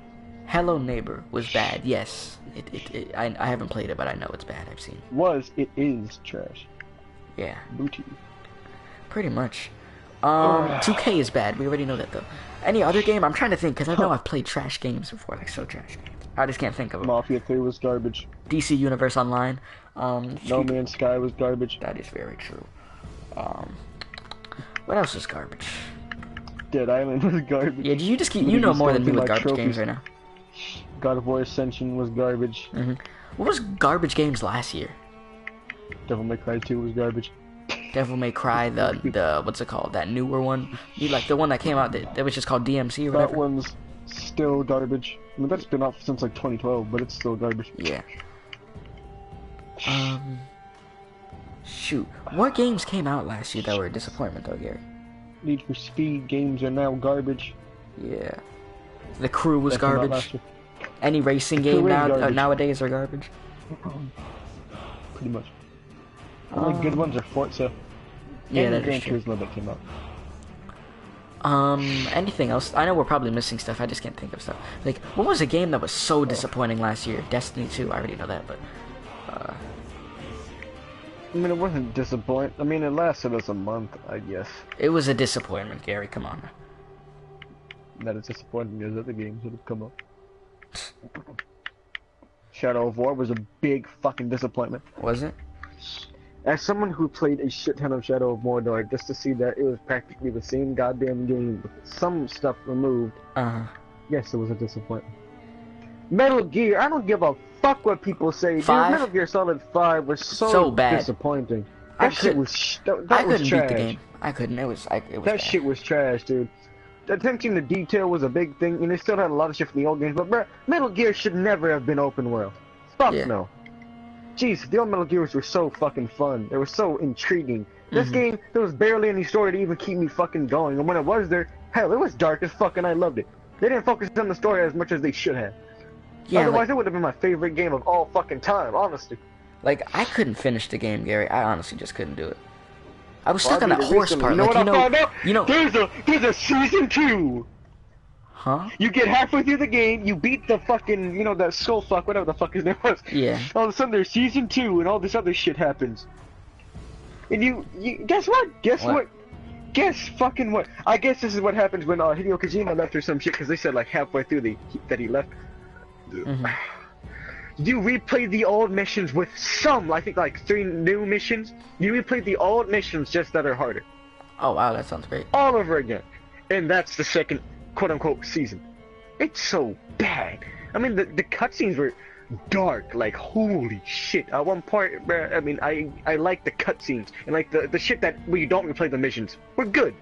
[SPEAKER 2] Hello Neighbor was bad. Yes, I haven't played it, but I know it's bad. I've seen.
[SPEAKER 1] It is trash.
[SPEAKER 2] Yeah,
[SPEAKER 1] Booty.
[SPEAKER 2] pretty much. 2K is bad. We already know that though. Any other game? I'm trying to think because I know I've played trash games before, like so trash games. I just can't think of them.
[SPEAKER 1] Mafia 3 was garbage.
[SPEAKER 2] DC Universe Online.
[SPEAKER 1] No Man's Sky was garbage.
[SPEAKER 2] That is very true. What else is garbage?
[SPEAKER 1] Dead Island was garbage.
[SPEAKER 2] Yeah, you just keep.
[SPEAKER 1] Let
[SPEAKER 2] You
[SPEAKER 1] me
[SPEAKER 2] know
[SPEAKER 1] just
[SPEAKER 2] more
[SPEAKER 1] go
[SPEAKER 2] than me
[SPEAKER 1] through
[SPEAKER 2] with
[SPEAKER 1] my
[SPEAKER 2] garbage games
[SPEAKER 1] trophies.
[SPEAKER 2] right now.
[SPEAKER 1] God of War Ascension was garbage.
[SPEAKER 2] What was garbage games last year?
[SPEAKER 1] Devil May Cry 2 was garbage.
[SPEAKER 2] Devil May Cry, the what's it called? That newer one? You like the one that came out that was just called DMC or
[SPEAKER 1] That
[SPEAKER 2] whatever?
[SPEAKER 1] one's still garbage. I mean, that's been out since like 2012, but it's still garbage.
[SPEAKER 2] Yeah. Shoot. What games came out last year that were a disappointment though, Gary?
[SPEAKER 1] Need for Speed games are now garbage.
[SPEAKER 2] Yeah. The Crew was
[SPEAKER 1] That came out
[SPEAKER 2] garbage.
[SPEAKER 1] last year.
[SPEAKER 2] Any racing
[SPEAKER 1] Crew
[SPEAKER 2] game
[SPEAKER 1] is
[SPEAKER 2] now
[SPEAKER 1] garbage.
[SPEAKER 2] nowadays are garbage.
[SPEAKER 1] Pretty much. The only good ones are Forza.
[SPEAKER 2] Yeah,
[SPEAKER 1] and
[SPEAKER 2] that
[SPEAKER 1] Gran
[SPEAKER 2] is true.
[SPEAKER 1] Turismo that came out.
[SPEAKER 2] Anything else? I know we're probably missing stuff. I just can't think of stuff. Like, what was a game that was so disappointing last year? Destiny 2. I already know that, but
[SPEAKER 1] I mean, it wasn't disappointing. I mean, it lasted us a month, I guess.
[SPEAKER 2] it was a disappointment, Gary. Come on.
[SPEAKER 1] Not as disappointing as other games that have come up. Shadow of War was a big fucking disappointment.
[SPEAKER 2] Was it?
[SPEAKER 1] As someone who played a shit ton of Shadow of Mordor, just to see that it was practically the same goddamn game with some stuff removed, yes, it was a disappointment. Metal Gear, I don't give a fuck what people say. Dude,
[SPEAKER 2] 5?
[SPEAKER 1] Metal Gear Solid 5 was so
[SPEAKER 2] So bad.
[SPEAKER 1] disappointing.
[SPEAKER 2] I
[SPEAKER 1] That shit
[SPEAKER 2] could-
[SPEAKER 1] was that
[SPEAKER 2] I
[SPEAKER 1] was
[SPEAKER 2] couldn't
[SPEAKER 1] trash.
[SPEAKER 2] beat the game. I couldn't. It was
[SPEAKER 1] That
[SPEAKER 2] bad.
[SPEAKER 1] shit was trash, dude. The attention to detail was a big thing, and they still had a lot of shit from the old games, but bruh, Metal Gear should never have been open world. Fuck
[SPEAKER 2] Yeah.
[SPEAKER 1] no. Jeez, the old Metal Gears were so fucking fun. They were so intriguing. This game, there was barely any story to even keep me fucking going, and when it was there, hell, it was dark as fuck, and I loved it. They didn't focus on the story as much as they should have.
[SPEAKER 2] Yeah,
[SPEAKER 1] Otherwise, it would have been my favorite game of all fucking time, honestly.
[SPEAKER 2] like I couldn't finish the game, Gary. I honestly just couldn't do it. I was
[SPEAKER 1] Well,
[SPEAKER 2] stuck
[SPEAKER 1] I
[SPEAKER 2] on
[SPEAKER 1] beat
[SPEAKER 2] that
[SPEAKER 1] it
[SPEAKER 2] horse
[SPEAKER 1] recently.
[SPEAKER 2] part.
[SPEAKER 1] You know
[SPEAKER 2] Like
[SPEAKER 1] what I found out?
[SPEAKER 2] you know,
[SPEAKER 1] There's a season 2!
[SPEAKER 2] huh?
[SPEAKER 1] You get halfway through the game, you beat the fucking, you know, that skull fuck, whatever the fuck his name was.
[SPEAKER 2] Yeah.
[SPEAKER 1] All of a sudden there's season 2 and all this other shit happens. And you guess what? Guess
[SPEAKER 2] What?
[SPEAKER 1] what? guess fucking what? I guess this is what happens when Hideo Kojima left or some shit, because they said like halfway through that he left. You replay the old missions with some, I think like 3 new missions. You replay the old missions just that are harder.
[SPEAKER 2] Oh wow, that sounds great.
[SPEAKER 1] All over again. And that's the second quote-unquote season. It's so bad. I mean, the cutscenes were dark, like holy shit. At one part, I mean, I like the cutscenes, and like the shit that we don't replay the missions were good.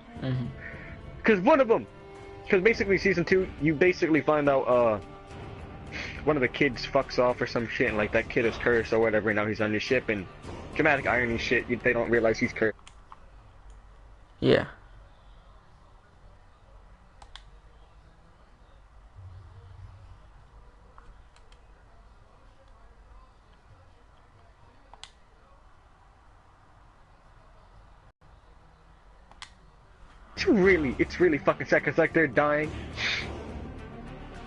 [SPEAKER 1] Because one of them, because basically season 2, you basically find out, one of the kids fucks off or some shit, and like that kid is cursed or whatever, and now he's on your ship, and dramatic irony shit, they don't realize he's cursed.
[SPEAKER 2] Yeah.
[SPEAKER 1] It's really fucking sad, cause like they're dying,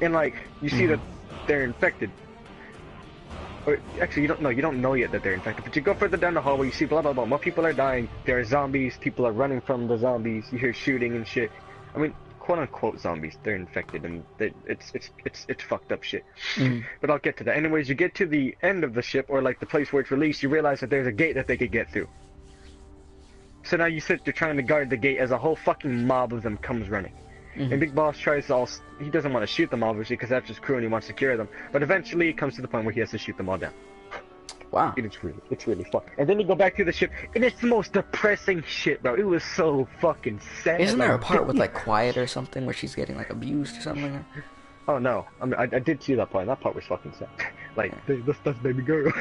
[SPEAKER 1] and like you see that they're infected. Or actually, you don't know yet that they're infected. But you go further down the hallway, you see blah blah blah. More people are dying. There are zombies. People are running from the zombies. You hear shooting and shit. I mean, quote unquote zombies. They're infected, and it's fucked up shit. But I'll get to that. Anyways, you get to the end of the ship, or like the place where it's released. You realize that there's a gate that they could get through. So now you sit there trying to guard the gate as a whole fucking mob of them comes running. And Big Boss tries to he doesn't want to shoot them obviously because that's his crew and he wants to cure them. But eventually it comes to the point where he has to shoot them all down.
[SPEAKER 2] Wow.
[SPEAKER 1] It's really fun. And then you go back to the ship and it's the most depressing shit, bro. It was so fucking sad.
[SPEAKER 2] Isn't there a part with like Quiet or something where she's getting like abused or something like that?
[SPEAKER 1] Oh no, I mean I did see that part. That part was fucking sad. Like that's baby girl.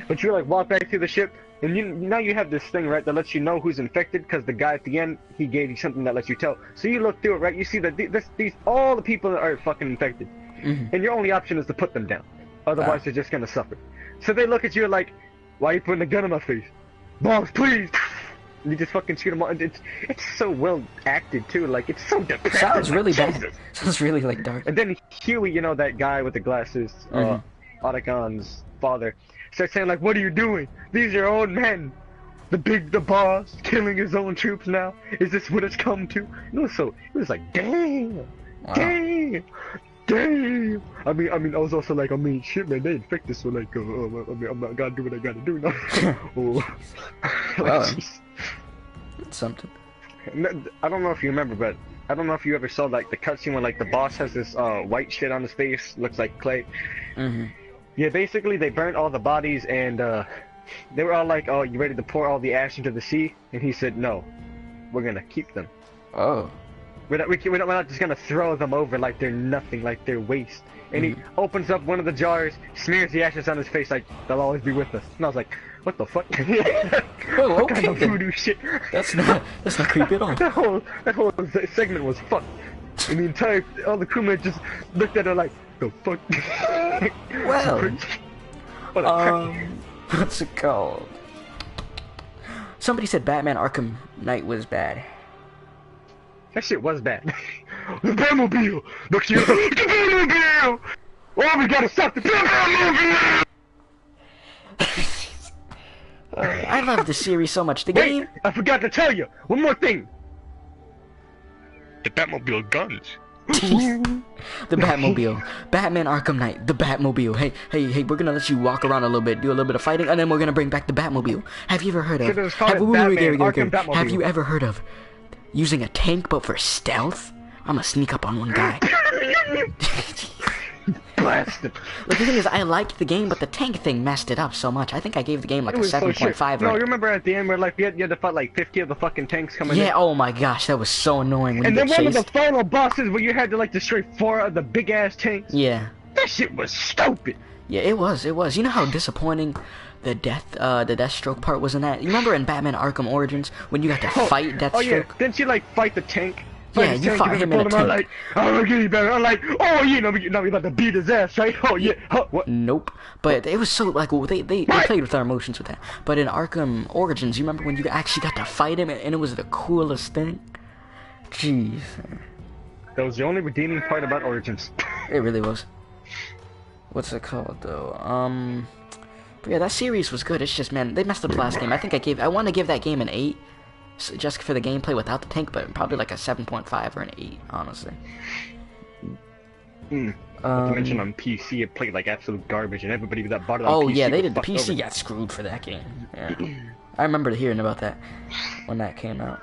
[SPEAKER 1] But you like walk back to the ship, and now you have this thing right that lets you know who's infected because the guy at the end he gave you something that lets you tell. So you look through it, right? You see that these all the people are fucking infected, and your only option is to put them down. Otherwise they're just gonna suffer. So they look at you like, why are you putting a gun in my face? Boss, please. You just fucking shoot them all. It's so well acted too. Like it's so depressing.
[SPEAKER 2] Sounds really bad. Sounds really like dark.
[SPEAKER 1] And then Huey, you know that guy with the glasses, Otagon's father, starts saying like, "What are you doing? These are old men. The boss killing his own troops now. Is this what it's come to?" It was like, damn, damn. I mean, I was also like, shit, man, they infected, so like, I'm not gonna do what I gotta do now.
[SPEAKER 2] Well, it's something.
[SPEAKER 1] I don't know if you remember, but I don't know if you ever saw like the cutscene when like the boss has this white shit on his face, looks like clay. Yeah, basically they burnt all the bodies and they were all like, "Oh, you ready to pour all the ash into the sea?" And he said, "No, we're gonna keep them.
[SPEAKER 2] Oh.
[SPEAKER 1] We're not just gonna throw them over like they're nothing, like they're waste." And he opens up one of the jars, smears the ashes on his face like, "They'll always be with us." And I was like, what the fuck?
[SPEAKER 2] Oh,
[SPEAKER 1] what
[SPEAKER 2] okay.
[SPEAKER 1] kind of voodoo shit?
[SPEAKER 2] That's not creepy at all.
[SPEAKER 1] that whole segment was fucked. And all the crewmates just looked at her like, the fuck?
[SPEAKER 2] Well,
[SPEAKER 1] what a
[SPEAKER 2] what's it called? Somebody said Batman Arkham Knight was bad.
[SPEAKER 1] That shit was bad. The Batmobile! The Batmobile! Oh, we gotta stop the Batmobile!
[SPEAKER 2] I love the series so much. The
[SPEAKER 1] Wait,
[SPEAKER 2] game.
[SPEAKER 1] I forgot to tell you. One more thing.
[SPEAKER 3] The Batmobile guns.
[SPEAKER 2] The Batmobile. Batman Arkham Knight. The Batmobile. Hey, we're gonna let you walk around a little bit, do a little bit of fighting, and then we're gonna bring back the Batmobile. Have you ever heard of... Have you ever heard of using a tank but for stealth? I'm gonna sneak up on one guy.
[SPEAKER 1] Blast him.
[SPEAKER 2] Like, the thing is, I liked the game, but the tank thing messed it up so much. I think I gave the game like a 7.5.
[SPEAKER 1] No, you remember at the end where like you had to fight like 50 of the fucking tanks coming in?
[SPEAKER 2] Yeah, oh my gosh, that was so annoying when
[SPEAKER 1] and
[SPEAKER 2] you
[SPEAKER 1] then
[SPEAKER 2] get
[SPEAKER 1] one
[SPEAKER 2] chased.
[SPEAKER 1] of the final bosses where you had to like destroy 4 of the big ass tanks.
[SPEAKER 2] Yeah.
[SPEAKER 1] That shit was stupid.
[SPEAKER 2] Yeah, it was. You know how disappointing the Deathstroke part was in that? You remember in Batman Arkham Origins when you got to fight Deathstroke?
[SPEAKER 1] Oh yeah, didn't you like fight the tank?
[SPEAKER 2] Yeah, you fought him in a tank.
[SPEAKER 1] Like, I'm gonna get you better. I'm like, oh, you know, you're about to beat his ass, right? Oh yeah. Huh, what?
[SPEAKER 2] Nope. But it was so like, well, they played with our emotions with that. But in Arkham Origins, you remember when you actually got to fight him, and it was the coolest thing. Jeez.
[SPEAKER 1] That was the only redeeming part about Origins.
[SPEAKER 2] It really was. What's it called though? But yeah, that series was good. It's just, man, they messed up the last game. I want to give that game an 8. just for the gameplay without the tank, but probably like a 7.5 or an 8, honestly.
[SPEAKER 1] Not to mention on PC, it played like absolute garbage, and everybody that bought it on PC.
[SPEAKER 2] Oh yeah, they did. The
[SPEAKER 1] fucked
[SPEAKER 2] PC
[SPEAKER 1] over.
[SPEAKER 2] got screwed for that game. Yeah, I remember hearing about that when that came out.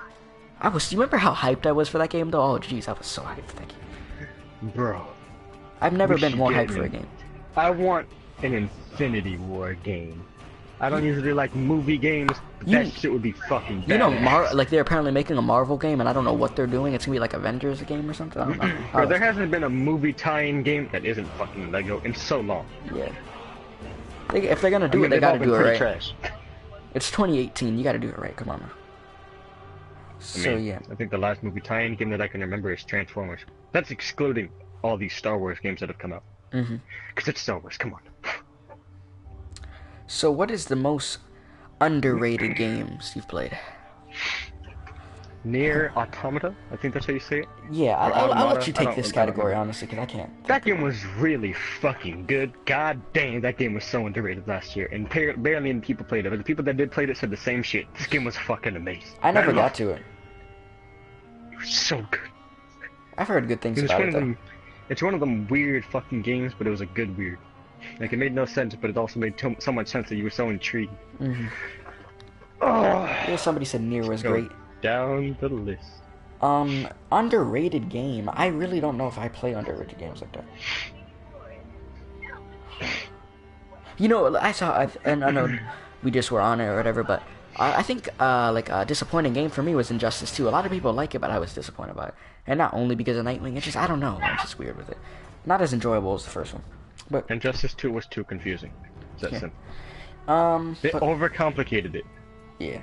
[SPEAKER 2] Do you remember how hyped I was for that game though? Oh jeez, I was so hyped for that game.
[SPEAKER 1] Bro,
[SPEAKER 2] I've never
[SPEAKER 1] we
[SPEAKER 2] been
[SPEAKER 1] should
[SPEAKER 2] more
[SPEAKER 1] get
[SPEAKER 2] hyped for a
[SPEAKER 1] it.
[SPEAKER 2] game.
[SPEAKER 1] I want an Infinity War game. I don't usually like movie games, but that shit would be fucking bad.
[SPEAKER 2] You know, like they're apparently making a Marvel game, and I don't know what they're doing. It's gonna be like Avengers game or something. I don't know.
[SPEAKER 1] Bro, there hasn't been a movie tie-in game that isn't fucking Lego in so long.
[SPEAKER 2] Yeah. If they're gonna do it, they
[SPEAKER 1] they've all
[SPEAKER 2] gotta
[SPEAKER 1] been
[SPEAKER 2] do it
[SPEAKER 1] pretty
[SPEAKER 2] right.
[SPEAKER 1] trash.
[SPEAKER 2] It's 2018. You gotta do it right. Come on. Now. So yeah.
[SPEAKER 1] I think the last movie tie-in game that I can remember is Transformers. That's excluding all these Star Wars games that have come out.
[SPEAKER 2] Mm-hmm.
[SPEAKER 1] Because it's Star Wars, come on.
[SPEAKER 2] So what is the most underrated games you've played?
[SPEAKER 1] Nier Automata? I think that's how you say it.
[SPEAKER 2] Yeah,
[SPEAKER 1] Or
[SPEAKER 2] I'll let
[SPEAKER 1] Automata?
[SPEAKER 2] you
[SPEAKER 1] I
[SPEAKER 2] take
[SPEAKER 1] don't-
[SPEAKER 2] this
[SPEAKER 1] I don't
[SPEAKER 2] category,
[SPEAKER 1] know.
[SPEAKER 2] honestly, because I can't.
[SPEAKER 1] That game was really fucking good. God damn, that game was so underrated last year. And barely any people played it. But the people that did play it said the same shit. This game was fucking amazing.
[SPEAKER 2] I never got to it.
[SPEAKER 1] It was so good.
[SPEAKER 2] I've heard good things
[SPEAKER 1] It was
[SPEAKER 2] about
[SPEAKER 1] one
[SPEAKER 2] it,
[SPEAKER 1] of
[SPEAKER 2] though.
[SPEAKER 1] them. It's one of them weird fucking games, but it was a good weird. Like it made no sense, but it also made so much sense that you were so intrigued.
[SPEAKER 2] Mm-hmm.
[SPEAKER 1] Oh,
[SPEAKER 2] Yeah, somebody said Nier was
[SPEAKER 1] go
[SPEAKER 2] great.
[SPEAKER 1] down the list.
[SPEAKER 2] Underrated game. I really don't know if I play underrated games like that. You know, and I know we just were on it or whatever, but I think like a disappointing game for me was Injustice 2. A lot of people like it, but I was disappointed by it, and not only because of Nightwing. It's just I don't know. I'm just weird with it. Not as enjoyable as the first one, but
[SPEAKER 1] Injustice 2 was too confusing. It's that
[SPEAKER 2] Yeah.
[SPEAKER 1] simple. They
[SPEAKER 2] but,
[SPEAKER 1] overcomplicated it.
[SPEAKER 2] yeah.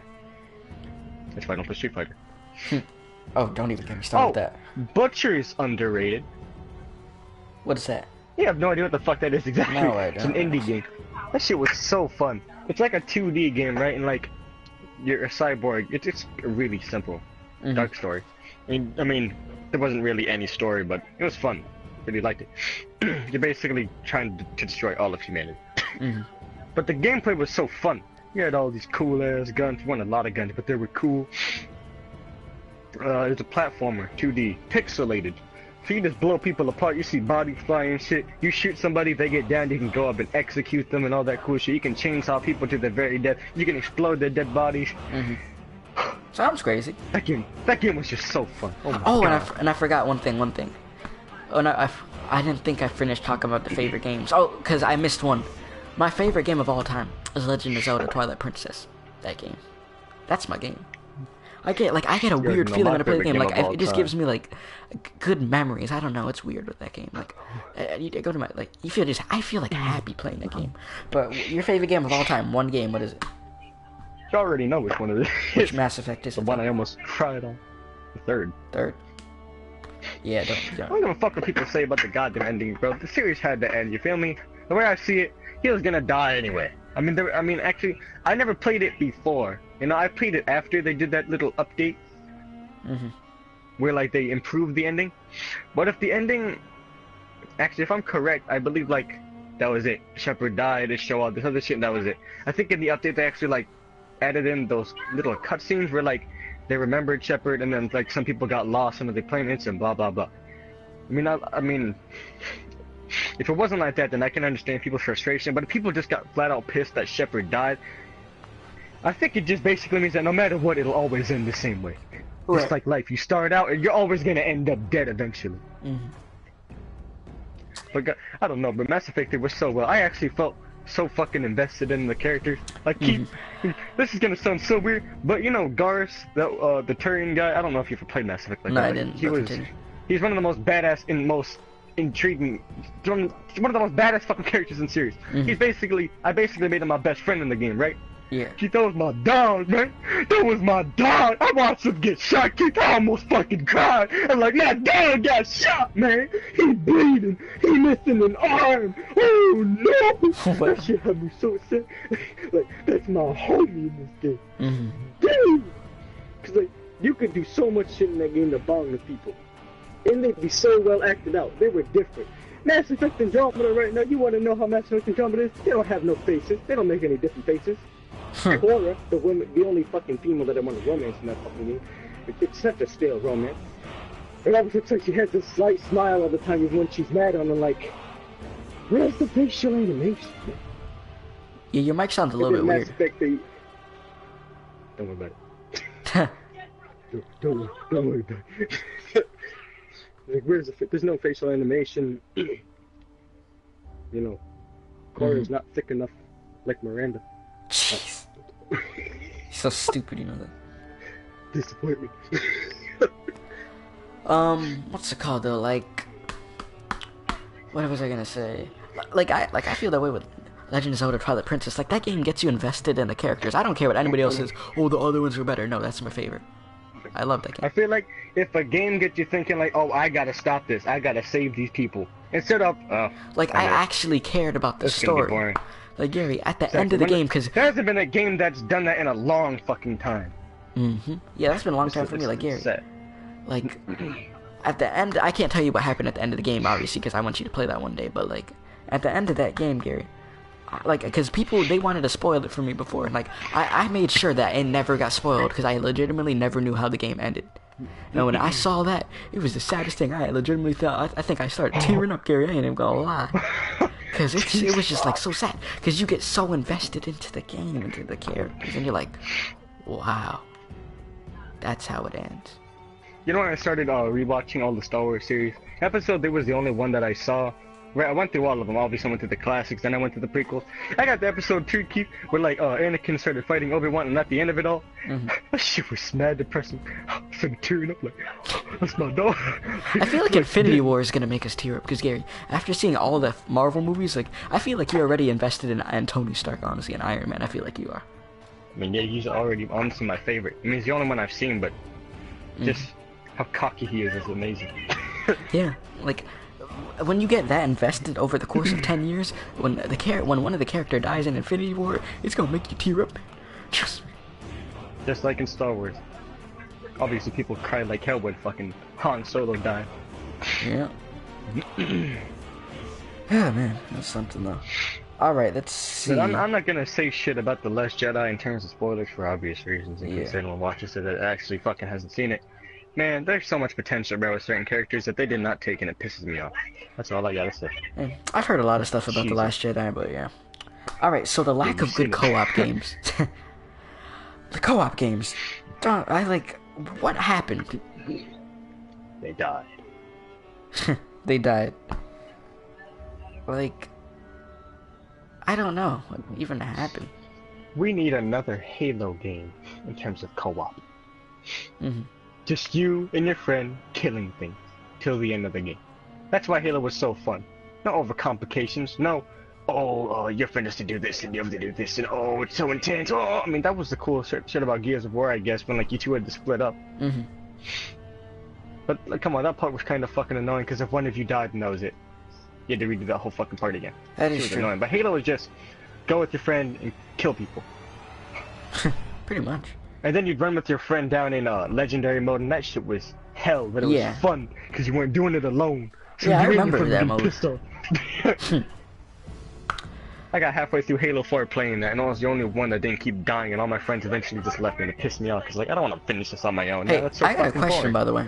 [SPEAKER 1] That's why I don't play Street Fighter.
[SPEAKER 2] Oh, don't even get me started with that.
[SPEAKER 1] Butcher is underrated.
[SPEAKER 2] What is that?
[SPEAKER 1] You have no idea what the fuck that is exactly.
[SPEAKER 2] No, I
[SPEAKER 1] It's an
[SPEAKER 2] don't.
[SPEAKER 1] indie game. That shit was so fun. It's like a 2D game, right? And like, you're a cyborg. It's a really simple,
[SPEAKER 2] Mhm.
[SPEAKER 1] dark story. I mean, there wasn't really any story, but it was fun. Really liked it. You're basically trying to destroy all of humanity.
[SPEAKER 2] Mhm.
[SPEAKER 1] But the gameplay was so fun. You had all these cool ass guns. You wanted a lot of guns, but they were cool. It's a platformer, 2D, pixelated. So you just blow people apart. You see bodies flying and shit. You shoot somebody, they get down. You can go up and execute them and all that cool shit. You can chainsaw people to their very death. You can explode their dead bodies.
[SPEAKER 2] Mhm. Sounds crazy.
[SPEAKER 1] That game was just so fun. Oh my
[SPEAKER 2] Oh,
[SPEAKER 1] god.
[SPEAKER 2] and I forgot one thing. Oh no, I didn't think I finished talking about the favorite games. Oh, because I missed one. My favorite game of all time is Legend of Zelda: Twilight Princess. That game. That's my game. I get a weird
[SPEAKER 1] no,
[SPEAKER 2] feeling
[SPEAKER 1] my
[SPEAKER 2] when I play the
[SPEAKER 1] favorite
[SPEAKER 2] game.
[SPEAKER 1] game
[SPEAKER 2] Like
[SPEAKER 1] of all
[SPEAKER 2] it just
[SPEAKER 1] time.
[SPEAKER 2] gives me like good memories. I don't know. It's weird with that game. Like you go to my like I feel like happy playing that game. But your favorite game of all time? One game. What is it?
[SPEAKER 1] You already know which one it is.
[SPEAKER 2] Which Mass Effect is
[SPEAKER 1] The
[SPEAKER 2] it?
[SPEAKER 1] one I almost cried on. The third.
[SPEAKER 2] Third. Yeah.
[SPEAKER 1] I don't give a fuck what people say about the goddamn ending, bro. The series had to end. You feel me? The way I see it, he was gonna die anyway. Actually, I never played it before. You know, I played it after they did that little update
[SPEAKER 2] Mhm.
[SPEAKER 1] where like they improved the ending. But if the ending, actually, if I'm correct, I believe like that was it. Shepard died. They show all this other shit, and that was it. I think in the update they actually like added in those little cutscenes where like they remembered Shepard, and then like some people got lost under the planets and blah blah blah. I mean, if it wasn't like that, then I can understand people's frustration. But if people just got flat out pissed that Shepard died, I think it just basically means that no matter what, it'll always end the same way.
[SPEAKER 2] Right.
[SPEAKER 1] It's like life. You start out, and you're always gonna end up dead eventually.
[SPEAKER 2] Mhm.
[SPEAKER 1] But I don't know. But Mass Effect did was so well. I actually felt so fucking invested in the characters. Like, this is gonna sound so weird, but you know, Garrus, the Turian guy. I don't know if you ever played Mass Effect like
[SPEAKER 2] No,
[SPEAKER 1] that.
[SPEAKER 2] I
[SPEAKER 1] Like,
[SPEAKER 2] didn't,
[SPEAKER 1] He
[SPEAKER 2] but
[SPEAKER 1] was.
[SPEAKER 2] continue.
[SPEAKER 1] He's one of the most badass and most intriguing. One of the most badass fucking characters in the series.
[SPEAKER 2] Mhm.
[SPEAKER 1] I basically made him my best friend in the game, right?
[SPEAKER 2] Yeah.
[SPEAKER 1] Keith, that was my dog, man. That was my dog. I watched him get shot, Keith. I almost fucking cried. I'm like, my dog got shot, man. He bleeding. He missing an arm. Oh, no. That shit had me so sad. Like, that's my homie in this game.
[SPEAKER 2] Mhm.
[SPEAKER 1] Damn. Because, like, you could do so much shit in that game to bond with people. And they'd be so well acted out. They were different. Mass Effect Andromeda right now, you want to know how Mass Effect Andromeda is? They don't have no faces. They don't make any different faces.
[SPEAKER 4] Cora, the only fucking female that I want to romance in that fucking game. It's such a stale romance. It always looks like she has this slight smile all the time, even when she's mad on her, like, where's the facial animation?
[SPEAKER 2] Yeah, your mic sounds a little bit
[SPEAKER 4] Mass
[SPEAKER 2] weird.
[SPEAKER 4] Effect, don't worry about it. Don't worry about it. Like, there's no facial animation. You know, Cora's not thick enough like Miranda.
[SPEAKER 2] Jeez. He's so stupid, you know that.
[SPEAKER 4] Disappointment.
[SPEAKER 2] What's it called though? Like, what was I gonna say? I feel that way with Legend of Zelda: Twilight Princess. Like, that game gets you invested in the characters. I don't care what anybody else says. Oh, the other ones are better. No, that's my favorite. I love that game.
[SPEAKER 1] I feel like if a game gets you thinking like, oh, I gotta stop this, I gotta save these people, instead of,
[SPEAKER 2] Like, I actually cared about the
[SPEAKER 1] It's gonna be
[SPEAKER 2] story.
[SPEAKER 1] boring.
[SPEAKER 2] Like, Gary, at the end of the game, because
[SPEAKER 1] there hasn't been a game that's done that in a long fucking time.
[SPEAKER 2] yeah, that's been a long time for me. Like, Gary, like, at the end, I can't tell you what happened at the end of the game, obviously, because I want you to play that one day. But like, at the end of that game, Gary, like, because people, they wanted to spoil it for me before, and like, I made sure that it never got spoiled because I legitimately never knew how the game ended. And when I saw that, it was the saddest thing. I legitimately thought, I think I started tearing up, Gary. I ain't even gonna lie. Because it was just like so sad. Because you get so invested into the game, into the characters, and you're like, wow, that's how it ends.
[SPEAKER 1] You know when I started rewatching all the Star Wars series? Episode 3 was the only one that I saw. Where I went through all of them. Obviously, I went through the classics, then I went through the prequels. I got the episode 2, Keith, where like Anakin started fighting Obi-Wan, and at the end of it all, that shit was mad depressing. I started tearing up like, that's my dog.
[SPEAKER 2] I feel like Infinity War is gonna make us tear up because, Gary, after seeing all the Marvel movies, like, I feel like you're already invested in Tony Stark, honestly, and Iron Man. I feel like you are.
[SPEAKER 1] I mean, yeah, he's already honestly my favorite. I mean, he's the only one I've seen, but just how cocky he is amazing.
[SPEAKER 2] Yeah, like, when you get that invested over the course of 10 years, when one of the character dies in Infinity War, it's gonna make you tear up, man. Trust me.
[SPEAKER 1] Just like in Star Wars. Obviously, people cried like hell when fucking Han Solo died.
[SPEAKER 2] Yeah. Yeah, man, that's something though. Alright, let's see.
[SPEAKER 1] But I'm not gonna say shit about The Last Jedi in terms of spoilers for obvious reasons, in case anyone watches it that actually fucking hasn't seen it. Man, there's so much potential, bro, with certain characters that they did not take, and it pisses me off. That's all I gotta say.
[SPEAKER 2] Hey, I've heard a lot of stuff about The Last Jedi, but yeah. Alright, so the lack of good co-op games. The co-op games. What happened?
[SPEAKER 1] They died.
[SPEAKER 2] They died. Like, I don't know what even happened.
[SPEAKER 1] We need another Halo game in terms of co-op. Just you and your friend killing things till the end of the game. That's why Halo was so fun. No overcomplications, no, your friend has to do this and you have to do this, and oh, it's so intense. Oh, I mean, that was the cool shit about Gears of War, I guess, when like you two had to split up. But like, come on, that part was kind of fucking annoying because if one of you died, and that was it. You had to redo that whole fucking part again.
[SPEAKER 2] That
[SPEAKER 1] It
[SPEAKER 2] is
[SPEAKER 1] was
[SPEAKER 2] true.
[SPEAKER 1] annoying. But Halo was just go with your friend and kill people.
[SPEAKER 2] Pretty much.
[SPEAKER 1] And then you'd run with your friend down in legendary mode, and that shit was hell, but it was
[SPEAKER 2] Yeah.
[SPEAKER 1] fun because you weren't doing it alone. So
[SPEAKER 2] Yeah, I
[SPEAKER 1] you made
[SPEAKER 2] remember
[SPEAKER 1] me
[SPEAKER 2] that
[SPEAKER 1] fucking
[SPEAKER 2] mode.
[SPEAKER 1] pissed off. I got halfway through Halo 4 playing that, and I was the only one that didn't keep dying, and all my friends eventually just left me, and it pissed me off because like I don't want to finish this on my own.
[SPEAKER 2] Hey,
[SPEAKER 1] Yeah, that's so
[SPEAKER 2] I got a
[SPEAKER 1] fucking
[SPEAKER 2] question,
[SPEAKER 1] boring.
[SPEAKER 2] by the way.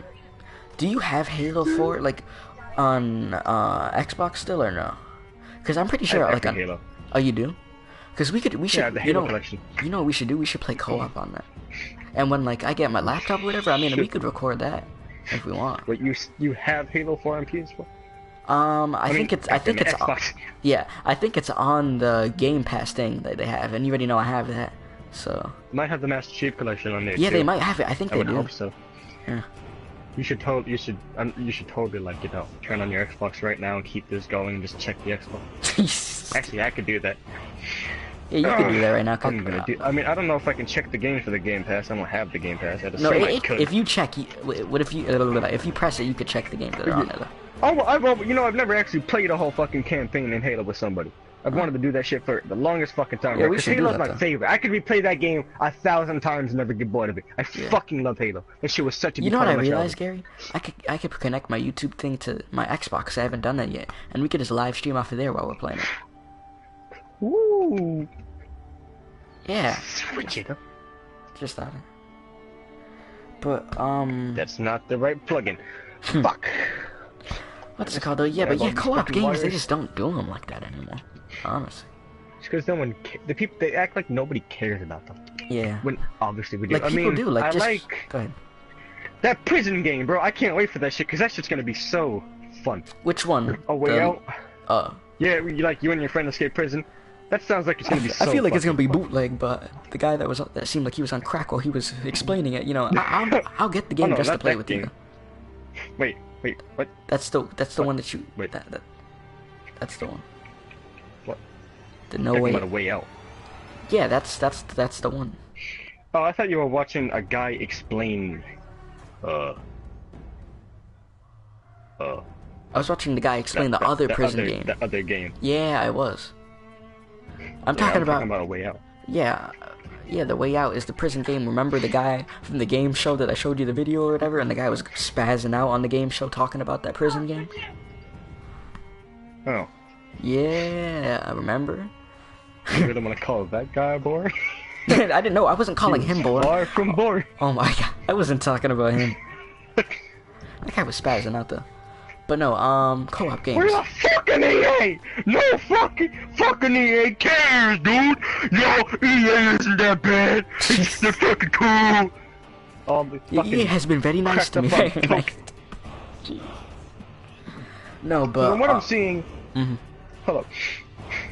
[SPEAKER 2] Do you have Halo 4, like, on Xbox still or no? Because I'm pretty sure,
[SPEAKER 1] I have
[SPEAKER 2] like,
[SPEAKER 1] every Halo.
[SPEAKER 2] Oh, you do? Because we should,
[SPEAKER 1] the
[SPEAKER 2] you
[SPEAKER 1] Halo
[SPEAKER 2] know,
[SPEAKER 1] collection.
[SPEAKER 2] you know what we should do? We should play co-op on that. And when, like, I get my laptop or whatever, I mean, we could record that if we want.
[SPEAKER 1] Wait, you have Halo 4 on PS4?
[SPEAKER 2] I think it's
[SPEAKER 1] Xbox.
[SPEAKER 2] yeah, I think it's on the Game Pass thing that they have, and you already know I have that. So
[SPEAKER 1] Might have the Master Chief collection on there
[SPEAKER 2] yeah,
[SPEAKER 1] too.
[SPEAKER 2] they might have it. I think
[SPEAKER 1] I
[SPEAKER 2] they
[SPEAKER 1] would
[SPEAKER 2] do.
[SPEAKER 1] hope so.
[SPEAKER 2] Yeah.
[SPEAKER 1] You should totally like turn on your Xbox right now and keep this going. Just check the Xbox. Actually, I could do that.
[SPEAKER 2] Yeah, you could do that right now.
[SPEAKER 1] I'm gonna do. I mean, I don't know if I can check the games for the Game Pass. I don't have the Game Pass. I'd
[SPEAKER 2] No,
[SPEAKER 1] assume I could.
[SPEAKER 2] if you check, what if you press it, you could check the games that are on there.
[SPEAKER 1] I've never actually played a whole fucking campaign in Halo with somebody. I've wanted to do that shit for the longest fucking time.
[SPEAKER 2] Yeah, we
[SPEAKER 1] Because
[SPEAKER 2] should do
[SPEAKER 1] Halo's
[SPEAKER 2] that,
[SPEAKER 1] my
[SPEAKER 2] though.
[SPEAKER 1] favorite. I could replay that game 1,000 times and never get bored of it. I fucking love Halo. That shit was such a
[SPEAKER 2] You
[SPEAKER 1] big
[SPEAKER 2] know what
[SPEAKER 1] part
[SPEAKER 2] I
[SPEAKER 1] of my
[SPEAKER 2] realized,
[SPEAKER 1] childhood.
[SPEAKER 2] Gary? I could connect my YouTube thing to my Xbox. I haven't done that yet, and we could just live stream off of there while we're playing it.
[SPEAKER 1] Woo!
[SPEAKER 2] Yeah,
[SPEAKER 1] Switch it up.
[SPEAKER 2] just that. But
[SPEAKER 1] That's not the right plugin. Fuck.
[SPEAKER 2] what's it called though? Yeah,
[SPEAKER 1] Yeah,
[SPEAKER 2] but yeah,
[SPEAKER 1] all these
[SPEAKER 2] co-op
[SPEAKER 1] fucking
[SPEAKER 2] games they
[SPEAKER 1] wires.
[SPEAKER 2] just don't do them like that anymore. Honestly.
[SPEAKER 1] It's because no one, the people, they act like nobody cares about them.
[SPEAKER 2] Yeah.
[SPEAKER 1] When obviously we do.
[SPEAKER 2] Like
[SPEAKER 1] I
[SPEAKER 2] people
[SPEAKER 1] mean,
[SPEAKER 2] do. Like
[SPEAKER 1] I
[SPEAKER 2] just
[SPEAKER 1] like
[SPEAKER 2] go ahead.
[SPEAKER 1] that prison game, bro. I can't wait for that shit because that shit's gonna be so fun.
[SPEAKER 2] Which one?
[SPEAKER 1] A Way Out. Yeah, you and your friend escape prison. That sounds like it's gonna be so
[SPEAKER 2] I feel like it's gonna
[SPEAKER 1] fucking
[SPEAKER 2] be
[SPEAKER 1] fun.
[SPEAKER 2] bootleg, but the guy that seemed like he was on crack while he was explaining it. You know, I'll get the
[SPEAKER 1] Oh,
[SPEAKER 2] game
[SPEAKER 1] no,
[SPEAKER 2] just to
[SPEAKER 1] not
[SPEAKER 2] play
[SPEAKER 1] that
[SPEAKER 2] with
[SPEAKER 1] game.
[SPEAKER 2] you.
[SPEAKER 1] Wait, what?
[SPEAKER 2] That's the one that you.
[SPEAKER 1] Wait.
[SPEAKER 2] That's the one.
[SPEAKER 1] What?
[SPEAKER 2] The No
[SPEAKER 1] Talking
[SPEAKER 2] Way.
[SPEAKER 1] about A Way Out.
[SPEAKER 2] Yeah, that's the one.
[SPEAKER 1] Oh, I thought you were watching a guy explain.
[SPEAKER 2] I was watching the guy explain the other prison game.
[SPEAKER 1] The other game.
[SPEAKER 2] Yeah, I was. I'm
[SPEAKER 1] Yeah,
[SPEAKER 2] talking
[SPEAKER 1] I'm
[SPEAKER 2] about.
[SPEAKER 1] talking about A Way Out.
[SPEAKER 2] Yeah, The Way Out is the prison game. Remember the guy from the game show that I showed you the video or whatever, and the guy was spazzing out on the game show talking about that prison game?
[SPEAKER 1] Oh,
[SPEAKER 2] Yeah, I remember.
[SPEAKER 1] you really want to call that guy boring?
[SPEAKER 2] I didn't know. I wasn't calling him boring.
[SPEAKER 1] Far from boring.
[SPEAKER 2] Oh my god, I wasn't talking about him. That guy was spazzing out though. But no, co-op games.
[SPEAKER 1] Where's the fucking EA? No fucking EA cares, dude. No, EA isn't that bad. It's the fucking cool.
[SPEAKER 2] EA has been very nice to me. Very nice. Jeez. No, but
[SPEAKER 1] From what I'm seeing,
[SPEAKER 2] mhm.
[SPEAKER 1] hold up.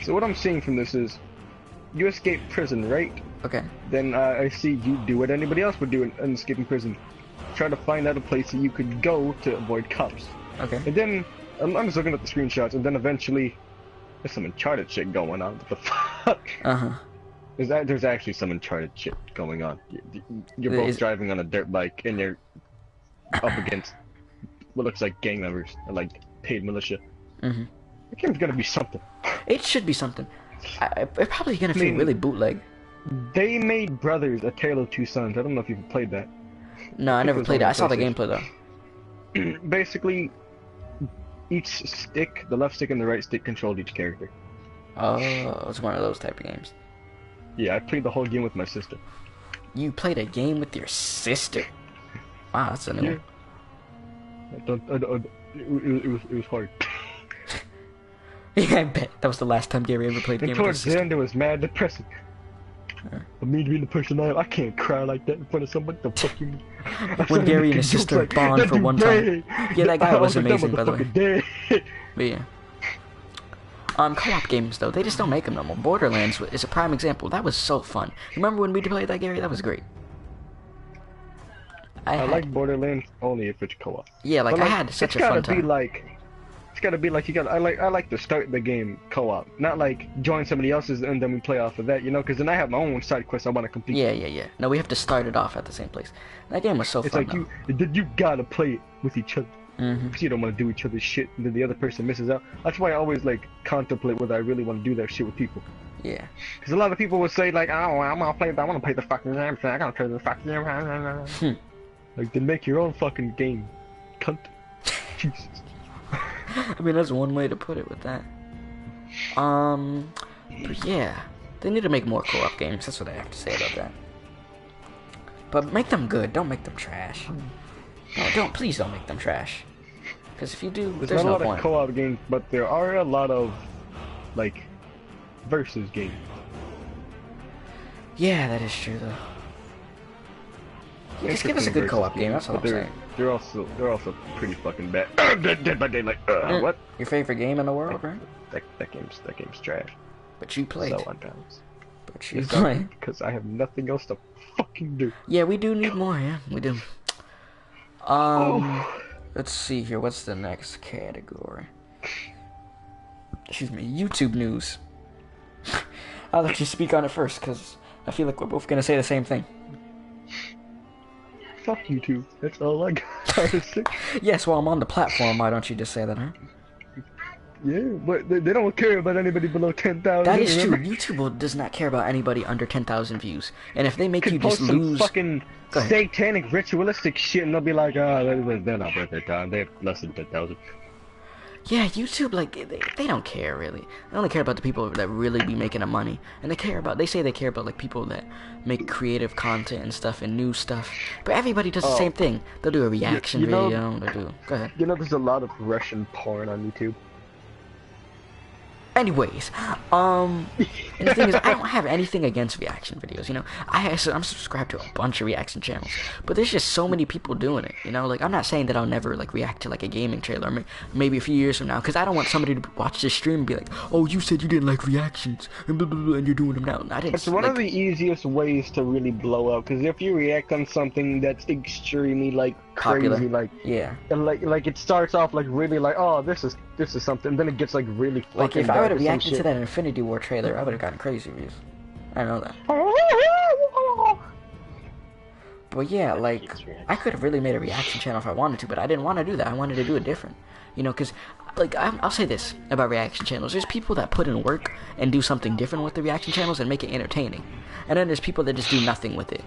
[SPEAKER 1] So what I'm seeing from this is, you escape prison, right?
[SPEAKER 2] Okay.
[SPEAKER 1] Then I see you do what anybody else would do in escaping prison. Try to find out a place that you could go to avoid cops.
[SPEAKER 2] Okay.
[SPEAKER 1] And then, I'm just looking at the screenshots, and then eventually, there's some Uncharted shit going on. What the fuck?
[SPEAKER 2] Uh-huh.
[SPEAKER 1] There's actually some Uncharted shit going on. You're both driving on a dirt bike, and you're up against what looks like gang members, or like paid militia.
[SPEAKER 2] Mm-hmm.
[SPEAKER 1] The game's gonna be something.
[SPEAKER 2] It should be something. It's probably gonna feel
[SPEAKER 1] mean-
[SPEAKER 2] really bootleg.
[SPEAKER 1] They made Brothers: A Tale of Two Sons. I don't know if you've played that.
[SPEAKER 2] No, I
[SPEAKER 1] it
[SPEAKER 2] never
[SPEAKER 1] was
[SPEAKER 2] played it.
[SPEAKER 1] on
[SPEAKER 2] I saw the
[SPEAKER 1] PlayStation.
[SPEAKER 2] gameplay though.
[SPEAKER 1] Basically, each stick, the left stick and the right stick, controlled each character.
[SPEAKER 2] Oh, it's one of those type of games.
[SPEAKER 1] Yeah, I played the whole game with my sister.
[SPEAKER 2] You played a game with your sister. Wow, that's a new one.
[SPEAKER 1] It was hard.
[SPEAKER 2] Yeah, I bet that was the last time Gary ever played a
[SPEAKER 1] And
[SPEAKER 2] game with his
[SPEAKER 1] towards the
[SPEAKER 2] sister.
[SPEAKER 1] end, it was mad depressing. For me being the person I can't cry like that in front of somebody. The fuck you mean?
[SPEAKER 2] When Gary and his sister bond for one time. Yeah, that guy was amazing, by the way. But yeah. Co-op games though, they just don't make them no more. Borderlands is a prime example. That was so fun. Remember when we played that, Gary? That was great.
[SPEAKER 1] I like Borderlands only if it's co-op.
[SPEAKER 2] Yeah, like
[SPEAKER 1] But,
[SPEAKER 2] I had such a
[SPEAKER 1] it's
[SPEAKER 2] fun
[SPEAKER 1] gotta be
[SPEAKER 2] time.
[SPEAKER 1] like, it's gotta be like I like to start the game co-op, not like join somebody else's and then we play off of that, you know? Because then I have my own side quests I want to complete.
[SPEAKER 2] Yeah. No, we have to start it off at the same place. That game was so
[SPEAKER 1] It's
[SPEAKER 2] fun.
[SPEAKER 1] like you gotta play it with each other.
[SPEAKER 2] Mm-hmm.
[SPEAKER 1] Because you don't want to do each other's shit and then the other person misses out. That's why I always like contemplate whether I really want to do that shit with people.
[SPEAKER 2] Yeah.
[SPEAKER 1] Because a lot of people would say like, oh, I want to play the fucking game, so I gotta play the fucking game. Like, then make your own fucking game, cunt. Jesus.
[SPEAKER 2] I mean, that's one way to put it with that. But yeah, they need to make more co-op games. That's what I have to say about that. But make them good. Don't make them trash. No, please don't make them trash. Because if you do,
[SPEAKER 1] There's
[SPEAKER 2] there's
[SPEAKER 1] not a
[SPEAKER 2] no
[SPEAKER 1] lot
[SPEAKER 2] point.
[SPEAKER 1] of co-op games, but there are a lot of, like, versus games.
[SPEAKER 2] Yeah, that is true though. Just give us a good co-op game. That's all I'm
[SPEAKER 1] But
[SPEAKER 2] saying.
[SPEAKER 1] they're also pretty fucking bad. Dead by Daylight. What?
[SPEAKER 2] Your favorite game in the world, right?
[SPEAKER 1] That game's trash.
[SPEAKER 2] But you played.
[SPEAKER 1] So unbalanced.
[SPEAKER 2] But you played.
[SPEAKER 1] Because I have nothing else to fucking do.
[SPEAKER 2] Yeah, we do need more. Yeah, we do. Let's see here. What's the next category? Excuse me. YouTube news. I'll let you speak on it first, because I feel like we're both gonna say the same thing.
[SPEAKER 1] Fuck you two. That's all I got.
[SPEAKER 2] Yes, well, I'm on the platform. Why don't you just say that, huh?
[SPEAKER 1] Yeah, but they don't care about anybody below 10,000.
[SPEAKER 2] That is true.
[SPEAKER 1] remember?
[SPEAKER 2] YouTube does not care about anybody under 10,000 views. And if they make you
[SPEAKER 1] Could
[SPEAKER 2] just
[SPEAKER 1] post some
[SPEAKER 2] lose...
[SPEAKER 1] fucking
[SPEAKER 2] Go ahead.
[SPEAKER 1] satanic ritualistic shit and they'll be like, they're not worth their time. They have less than 10,000.
[SPEAKER 2] Yeah, YouTube, like, they don't care, really. They only care about the people that really be making the money. And they say they care about, like, people that make creative content and stuff and new stuff. But everybody does the same thing. They'll do a reaction video, Go ahead.
[SPEAKER 1] You know, there's a lot of Russian porn on YouTube.
[SPEAKER 2] Anyways, and the thing is, I don't have anything against reaction videos, you know. I'm subscribed to a bunch of reaction channels, but there's just so many people doing it, you know. Like, I'm not saying that I'll never, like, react to, like, a gaming trailer, or maybe a few years from now, because I don't want somebody to watch this stream and be like, oh, you said you didn't like reactions, and blah, blah, blah, and you're doing them now. I didn't.
[SPEAKER 1] It's one of the easiest ways to really blow up, because if you react on something that's extremely, like, crazy,
[SPEAKER 2] popular.
[SPEAKER 1] like,
[SPEAKER 2] yeah,
[SPEAKER 1] and like it starts off like really like, oh, this is something, then it gets like really fucking
[SPEAKER 2] like, if I would have reacted
[SPEAKER 1] shit.
[SPEAKER 2] to that Infinity War trailer, I would have gotten crazy views. I know that. But yeah, like, I could have really made a reaction channel if I wanted to, but I didn't want to do that. I wanted to do it different, you know, because, like, I'll say this about reaction channels. There's people that put in work and do something different with the reaction channels and make it entertaining, and then there's people that just do nothing with it,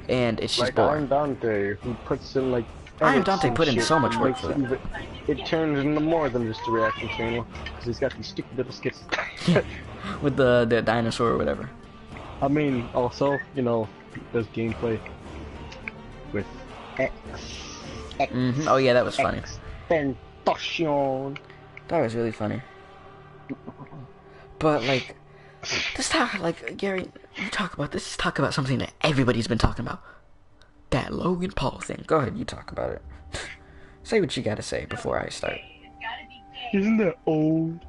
[SPEAKER 2] and it's just
[SPEAKER 1] like
[SPEAKER 2] boring.
[SPEAKER 1] Iron Dante, who puts in like
[SPEAKER 2] Iron Dante put in
[SPEAKER 1] shit,
[SPEAKER 2] so much work
[SPEAKER 1] makes
[SPEAKER 2] for that.
[SPEAKER 1] It turns into more than just a reaction channel, because he's got these stupid little skits.
[SPEAKER 2] With the dinosaur or whatever.
[SPEAKER 1] I mean, also, you know, does gameplay with X.
[SPEAKER 2] Oh yeah, that was funny.
[SPEAKER 1] Extension.
[SPEAKER 2] That was really funny. But, like, let's talk, like, Gary, talk about something that everybody's been talking about. That Logan Paul thing. Go ahead, you talk about it. Say what you gotta say before I start.
[SPEAKER 1] Isn't that old?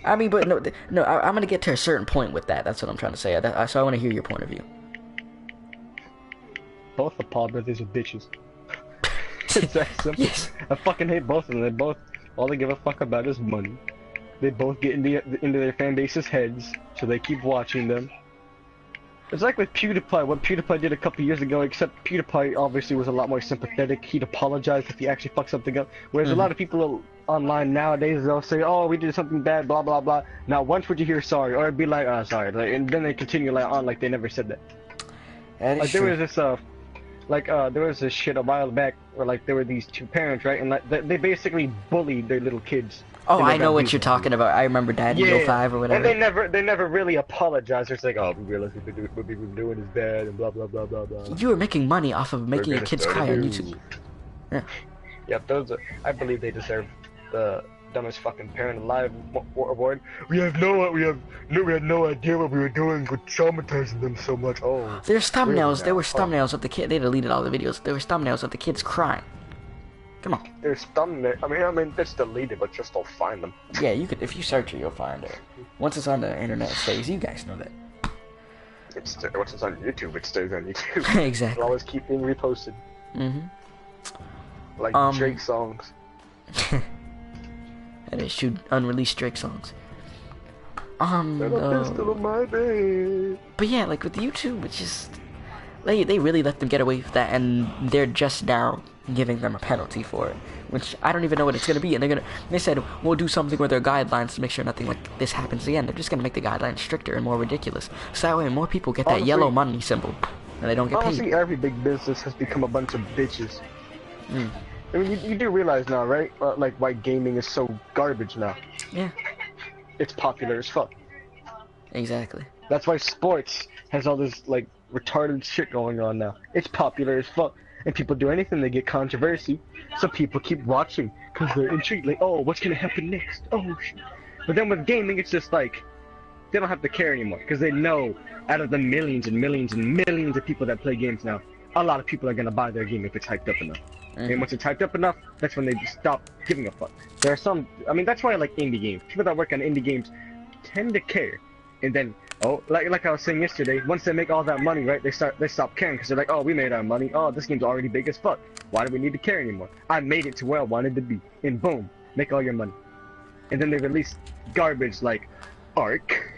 [SPEAKER 2] I mean, but no, I'm gonna get to a certain point with that. That's what I'm trying to say. So I want to hear your point of view.
[SPEAKER 1] Both the Paul brothers are bitches. It's that simple.
[SPEAKER 2] Yes.
[SPEAKER 1] I fucking hate both of them. All they give a fuck about is money. They both get into their fan base's heads, so they keep watching them. It's like with PewDiePie, what PewDiePie did a couple years ago, except PewDiePie obviously was a lot more sympathetic. He'd apologize if he actually fucked something up. Whereas a lot of people online nowadays, they'll say, oh, we did something bad, blah, blah, blah. Now, once would you hear sorry, or it'd be like, oh, sorry. Like, and then they continue like on like they never said that.
[SPEAKER 2] That is
[SPEAKER 1] Like,
[SPEAKER 2] true.
[SPEAKER 1] there was this, there was this shit a while back where, like, there were these two parents, right? And, like, they basically bullied their little kids.
[SPEAKER 2] Oh,
[SPEAKER 1] And they
[SPEAKER 2] I know
[SPEAKER 1] got
[SPEAKER 2] what
[SPEAKER 1] beat.
[SPEAKER 2] you're talking about. I remember Daddy 05 or whatever.
[SPEAKER 1] And they never really apologized. It's like, oh, we realize what we've been doing is bad, and blah, blah, blah, blah, blah.
[SPEAKER 2] You were making money off of making
[SPEAKER 1] We're
[SPEAKER 2] your
[SPEAKER 1] gonna
[SPEAKER 2] kids
[SPEAKER 1] start
[SPEAKER 2] cry
[SPEAKER 1] a
[SPEAKER 2] on
[SPEAKER 1] news.
[SPEAKER 2] YouTube. Yeah.
[SPEAKER 1] Yep, I believe they deserve the dumbest fucking parent alive award. We had no idea what we were doing with traumatizing them so much. Oh.
[SPEAKER 2] There's thumbnails.
[SPEAKER 1] now?
[SPEAKER 2] There were thumbnails of the kid. They deleted all the videos. There was thumbnails of the kids crying. Come on.
[SPEAKER 1] There's thumbnail. I mean, that's deleted, but you'll still find them.
[SPEAKER 2] Yeah, you could. If you search it, you'll find it. Once it's on the internet, it stays. You guys know that.
[SPEAKER 1] Once it's on YouTube, it stays on YouTube.
[SPEAKER 2] Exactly.
[SPEAKER 1] It'll always keep being reposted.
[SPEAKER 2] Mm-hmm.
[SPEAKER 1] Like Drake songs.
[SPEAKER 2] And it shoot unreleased Drake songs.
[SPEAKER 1] Pistol on my bed.
[SPEAKER 2] But yeah, like with YouTube, it's just they really let them get away with that, and they're just now giving them a penalty for it, which I don't even know what it's gonna be. And they said we'll do something with their guidelines to make sure nothing like this happens again. They're just gonna make the guidelines stricter and more ridiculous, so that way more people get that
[SPEAKER 1] Honestly-
[SPEAKER 2] yellow money symbol, and they don't get paid.
[SPEAKER 1] Honestly, every big business has become a bunch of bitches.
[SPEAKER 2] Mm.
[SPEAKER 1] I mean, you do realize now, right? Like, why gaming is so garbage now.
[SPEAKER 2] Yeah,
[SPEAKER 1] It's popular as fuck.
[SPEAKER 2] exactly.
[SPEAKER 1] That's why sports has all this, like, retarded shit going on now. It's popular as fuck. And people do anything, they get controversy. So people keep watching, because they're intrigued. Like, oh, what's gonna happen next? Oh, shit. But then with gaming, it's just like, they don't have to care anymore. Because they know, out of the millions and millions and millions of people that play games now, a lot of people are gonna buy their game if it's hyped up enough. And once it's hyped up enough, that's when they just stop giving a fuck. There are some, I mean, that's why I like indie games. People that work on indie games tend to care. And then, oh, like I was saying yesterday, once they make all that money, right, they stop caring, because they're like, oh, we made our money, oh, this game's already big as fuck. Why do we need to care anymore? I made it to where I wanted to be. And boom, make all your money. And then they release garbage like Ark,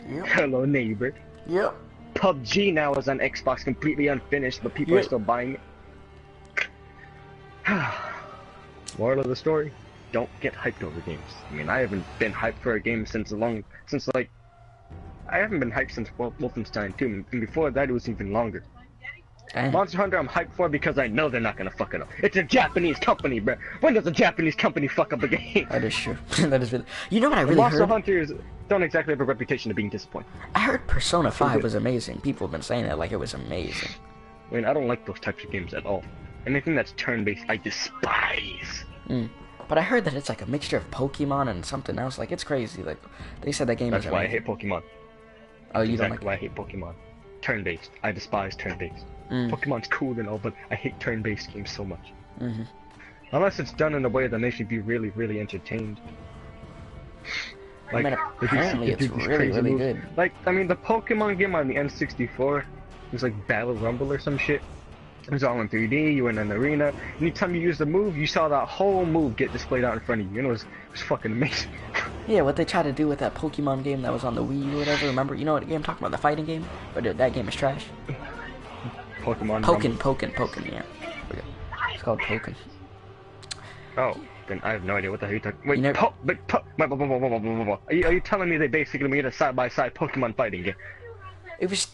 [SPEAKER 2] Yep.
[SPEAKER 1] Hello Neighbor.
[SPEAKER 2] Yep.
[SPEAKER 1] PUBG now is on Xbox completely unfinished, but people are still buying it. Moral of the story, don't get hyped over games. I mean, I haven't been hyped for a game since I haven't been hyped since Wolfenstein 2, and before that it was even longer.
[SPEAKER 2] Damn.
[SPEAKER 1] Monster Hunter I'm hyped for because I know they're not gonna fuck it up. It's a Japanese company, bro. When does a Japanese company fuck up a game?
[SPEAKER 2] That is true. That is really. You know what I really
[SPEAKER 1] Monster
[SPEAKER 2] heard?
[SPEAKER 1] Hunters don't exactly have a reputation of being disappointing.
[SPEAKER 2] I heard Persona 5
[SPEAKER 1] good.
[SPEAKER 2] was amazing. People have been saying that like it was amazing.
[SPEAKER 1] I mean, I don't like those types of games at all. Anything that's turn-based, I despise.
[SPEAKER 2] But I heard that it's like a mixture of Pokemon and something else. Like it's crazy. Like they said that game
[SPEAKER 1] That's
[SPEAKER 2] is
[SPEAKER 1] why I
[SPEAKER 2] amazing.
[SPEAKER 1] hate Pokemon.
[SPEAKER 2] Oh, you
[SPEAKER 1] Exactly
[SPEAKER 2] don't
[SPEAKER 1] why I
[SPEAKER 2] like
[SPEAKER 1] hate Pokemon. Turn-based. I despise turn-based.
[SPEAKER 2] Mm.
[SPEAKER 1] Pokemon's cool and all, but I hate turn-based games so much.
[SPEAKER 2] Mhm.
[SPEAKER 1] Unless it's done in a way that makes you be really, really entertained.
[SPEAKER 2] I mean,
[SPEAKER 1] they do-
[SPEAKER 2] apparently
[SPEAKER 1] they
[SPEAKER 2] it's
[SPEAKER 1] do these
[SPEAKER 2] really,
[SPEAKER 1] crazy
[SPEAKER 2] really
[SPEAKER 1] moves.
[SPEAKER 2] good.
[SPEAKER 1] Like, I mean, the Pokemon game on the N64, it was like Battle Rumble or some shit. It was all in 3D, you were in an arena. Anytime you used a move, you saw that whole move get displayed out in front of you, and it was fucking amazing.
[SPEAKER 2] Yeah, what they tried to do with that Pokemon game that was on the Wii or whatever. Remember? You know what game I'm talking about? The fighting game? But that game is trash.
[SPEAKER 1] Pokemon Rumble.
[SPEAKER 2] Pokken, yeah. It's called Pokken.
[SPEAKER 1] Oh, then I have no idea what the hell you're talking. Wait,
[SPEAKER 2] You never-
[SPEAKER 1] are you telling me they basically made a side-by-side Pokemon fighting game?
[SPEAKER 2] It was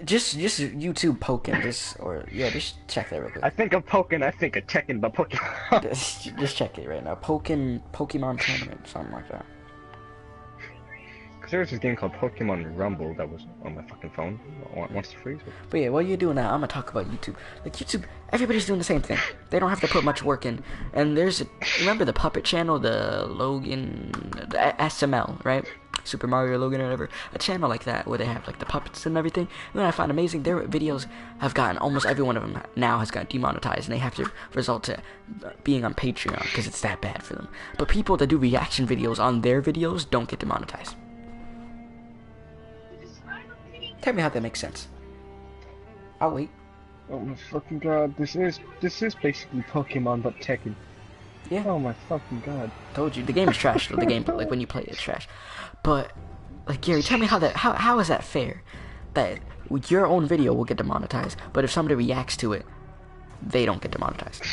[SPEAKER 2] just YouTube Pokken, just check that real
[SPEAKER 1] I
[SPEAKER 2] quick.
[SPEAKER 1] think of Pokken, I think of Tekken, but Pokemon.
[SPEAKER 2] Just check it right now. Pokemon Tournament, something like that.
[SPEAKER 1] Cause there was this game called Pokemon Rumble that was on my fucking phone. Wants to freeze.
[SPEAKER 2] But yeah, what you're doing now, I'm gonna talk about YouTube. Like YouTube, everybody's doing the same thing. They don't have to put much work in. And remember the Puppet channel, the SML, right? Super Mario Logan or whatever. A channel like that where they have like the puppets and everything. And then I find amazing, their videos have gotten, almost every one of them now has got demonetized. And they have to result to being on Patreon because it's that bad for them. But people that do reaction videos on their videos don't get demonetized. Tell me how that makes sense. I'll wait.
[SPEAKER 1] Oh my fucking god! This is basically Pokemon but Tekken.
[SPEAKER 2] Yeah.
[SPEAKER 1] Oh my fucking god!
[SPEAKER 2] Told you the game is trash though. The game, like when you play it, it's trash. But like Gary, tell me how is that fair? That your own video will get demonetized, but if somebody reacts to it, they don't get demonetized.